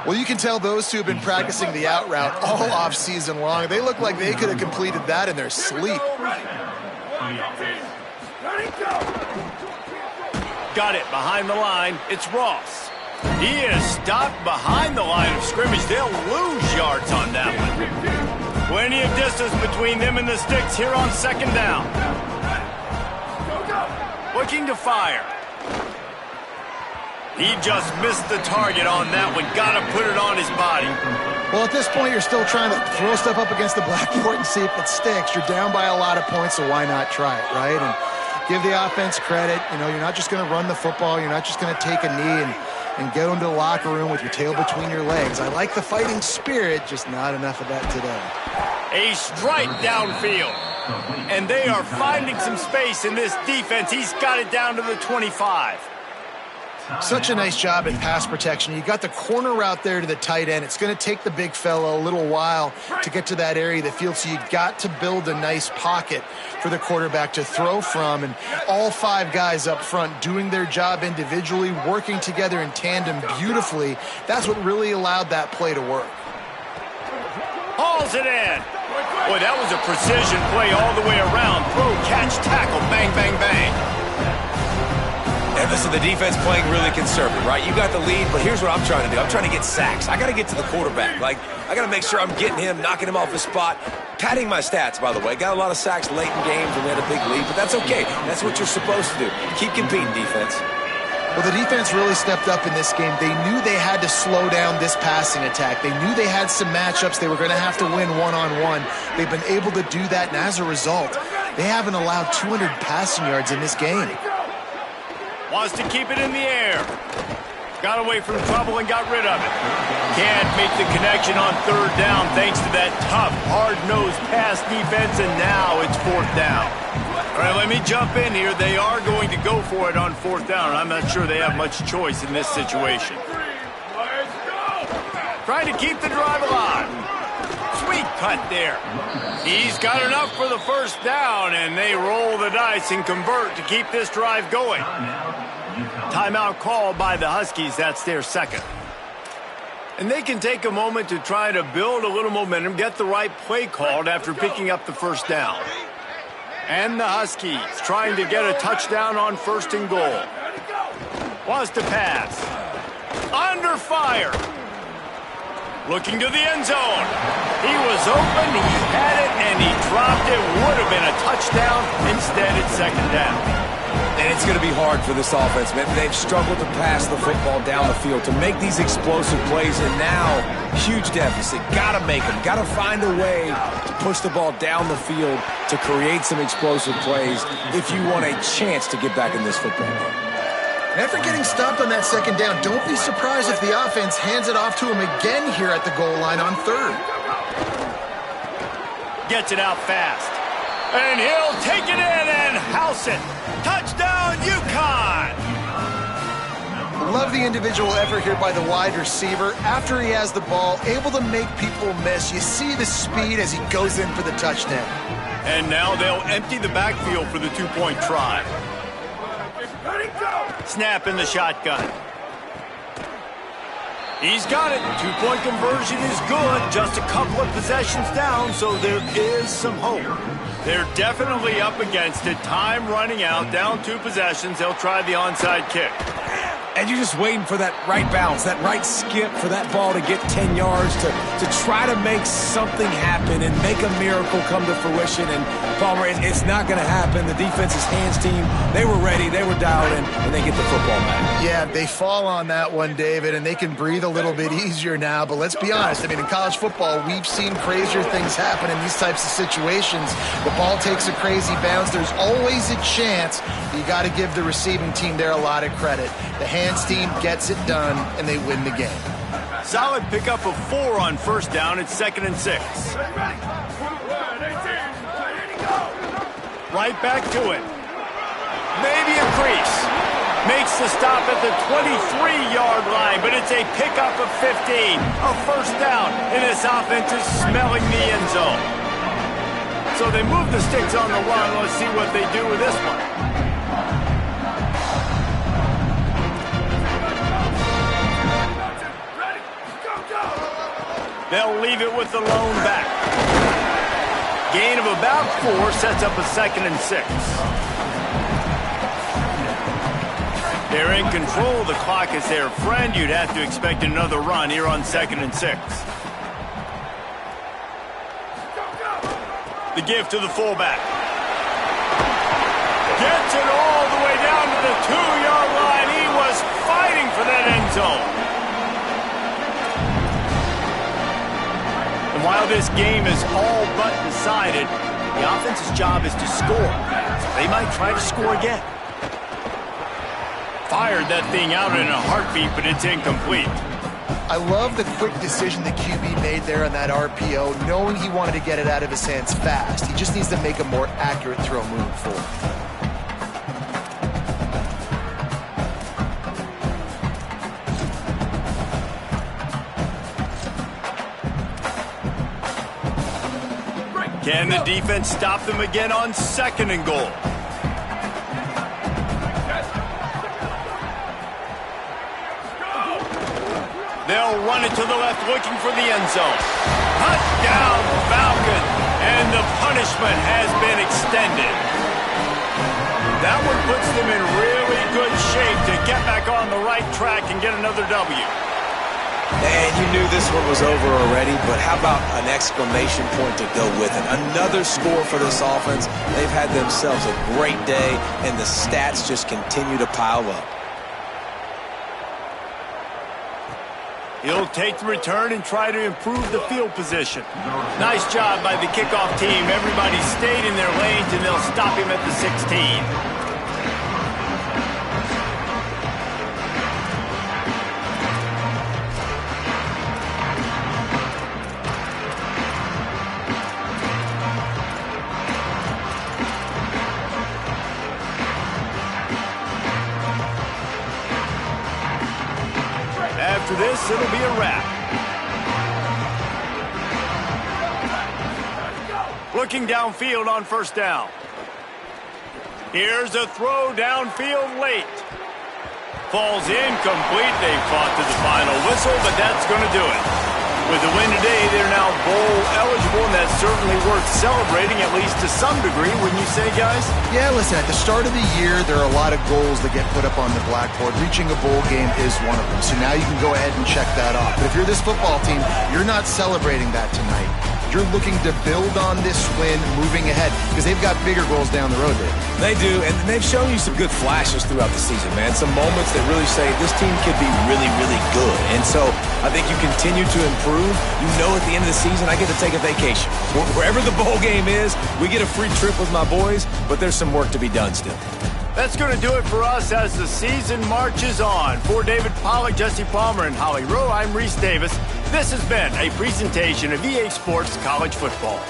Well, you can tell those two have been practicing the out route all off season long. They look like they could have completed that in their sleep. Got it behind the line. It's Ross. He is stopped behind the line of scrimmage. They'll lose yards on that one. Plenty of distance between them and the sticks here on second down. Looking to fire. He just missed the target on that one. Got to put it on his body. Well, at this point, you're still trying to throw stuff up against the blackboard and see if it sticks. You're down by a lot of points, so why not try it, right? And give the offense credit. You know, you're not just going to run the football. You're not just going to take a knee and go into the locker room with your tail between your legs. I like the fighting spirit, just not enough of that today. A strike downfield. And they are finding some space in this defense. He's got it down to the 25. Such a nice job in pass protection. You got the corner route there to the tight end. It's going to take the big fella a little while to get to that area of the field, so you got to build a nice pocket for the quarterback to throw from. And all five guys up front doing their job individually, working together in tandem beautifully. That's what really allowed that play to work. Hauls it in. Boy, that was a precision play all the way around. Throw, catch, tackle, bang, bang, bang. And listen, the defense playing really conservative, right? You got the lead, but here's what I'm trying to do. I'm trying to get sacks. I got to get to the quarterback. Like, I got to make sure I'm getting him, knocking him off his spot. Padding my stats, by the way. Got a lot of sacks late in games when we had a big lead, but that's okay. That's what you're supposed to do. Keep competing, defense. Well, the defense really stepped up in this game. They knew they had to slow down this passing attack. They knew they had some matchups they were going to have to win one-on-one. They've been able to do that, and as a result, they haven't allowed 200 passing yards in this game. Wants to keep it in the air. Got away from trouble and got rid of it. Can't make the connection on third down thanks to that tough, hard-nosed pass defense, and now it's fourth down. All right, let me jump in here. They are going to go for it on fourth down. I'm not sure they have much choice in this situation. Trying to keep the drive alive. Sweet cut there. He's got enough for the first down, and they roll the dice and convert to keep this drive going. Timeout called by the Huskies. That's their second. And they can take a moment to try to build a little momentum, get the right play called after picking up the first down. And the Huskies trying to get a touchdown on first and goal. Wants to pass. Under fire. Looking to the end zone. He was open, he had it, and he dropped it. Would have been a touchdown. Instead, it's second down. And it's going to be hard for this offense, man. They've struggled to pass the football down the field, to make these explosive plays, and now, huge deficit. Got to make them. Got to find a way to push the ball down the field to create some explosive plays if you want a chance to get back in this football game. After getting stopped on that second down, don't be surprised if the offense hands it off to him again here at the goal line on third. Gets it out fast. And he'll take it in and house it. Touchdown, UConn! Love the individual effort here by the wide receiver. After he has the ball, able to make people miss. You see the speed as he goes in for the touchdown. And now they'll empty the backfield for the two-point try. Snap in the shotgun. He's got it. Two-point conversion is good. Just a couple of possessions down, so there is some hope. They're definitely up against it. Time running out. Down 2 possessions. They'll try the onside kick. And you're just waiting for that right bounce, that right skip for that ball to get 10 yards to try to make something happen and make a miracle come to fruition. And Palmer, it's not going to happen. The defense's hands team, they were ready, they were dialed in, and they get the football back. Yeah, they fall on that one, David, and they can breathe a little bit easier now. But let's be honest, I mean, in college football, we've seen crazier things happen in these types of situations. The ball takes a crazy bounce. There's always a chance. You got to give the receiving team there a lot of credit. The hands team gets it done, and they win the game. Solid pickup of 4 on first down. It's 2nd and 6. Right back to it. Maybe a crease. Makes the stop at the 23-yard line, but it's a pickup of 15. A first down, and this offense is smelling the end zone. So they move the sticks on the run. Let's see what they do with this one. They'll leave it with the lone back. Gain of about 4 sets up a 2nd and 6. They're in control of the clock as their friend. You'd have to expect another run here on 2nd and 6. The give to the fullback. Gets it all the way down to the 2-yard line. He was fighting for that end zone. And while this game is all but decided, the offense's job is to score. So they might try to score again. Fired that thing out in a heartbeat, but it's incomplete. I love the quick decision the QB made there on that RPO, knowing he wanted to get it out of his hands fast. He just needs to make a more accurate throw moving forward. Can the defense stop them again on 2nd and goal? They'll run it to the left, looking for the end zone. Touchdown, Falcon, and the punishment has been extended. That one puts them in really good shape to get back on the right track and get another W. And you knew this one was over already, but how about an exclamation point to go with it? Another score for this offense. They've had themselves a great day, and the stats just continue to pile up. He'll take the return and try to improve the field position. Nice job by the kickoff team. Everybody stayed in their lanes, and they'll stop him at the 16. After this, it'll be a wrap. Looking downfield on 1st down. Here's a throw downfield late. Falls incomplete. They fought to the final whistle, but that's going to do it. With the win today, they're now bowl eligible, and that's certainly worth celebrating, at least to some degree, wouldn't you say, guys? Yeah, listen, at the start of the year, there are a lot of goals that get put up on the blackboard. Reaching a bowl game is one of them. So now you can go ahead and check that off. But if you're this football team, you're not celebrating that tonight. You're looking to build on this win moving ahead because they've got bigger goals down the road there. They do, and they've shown you some good flashes throughout the season, man. Some moments that really say this team could be really, really good. And so I think you continue to improve. You know at the end of the season, I get to take a vacation. Wherever the bowl game is, we get a free trip with my boys, but there's some work to be done still. That's going to do it for us as the season marches on. For David Pollack, Jesse Palmer, and Holly Rowe, I'm Reese Davis. This has been a presentation of EA Sports College Football.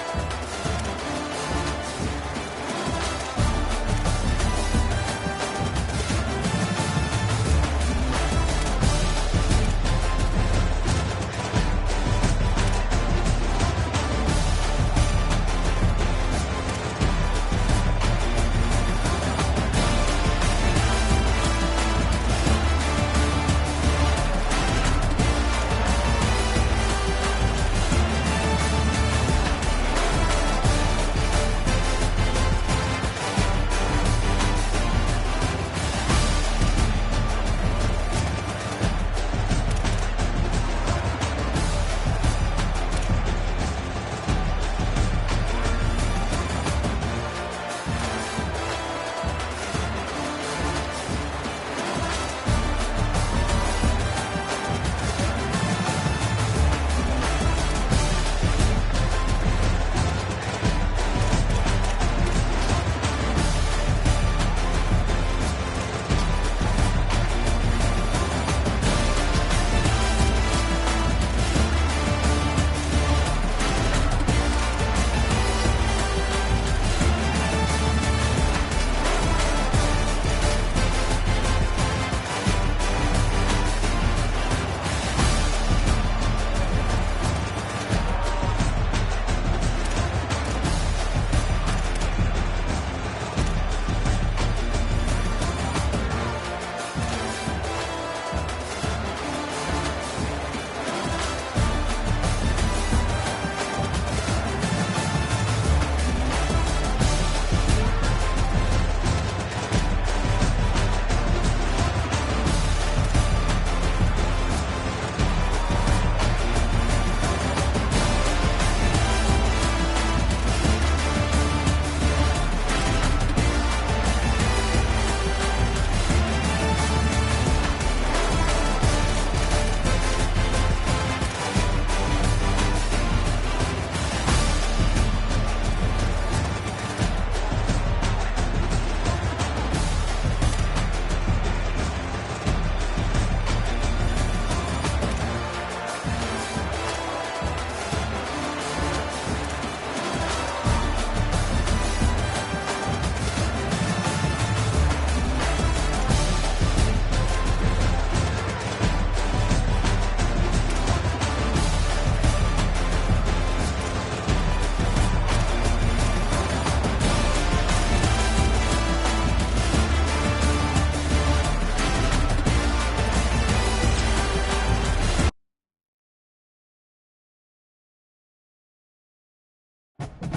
you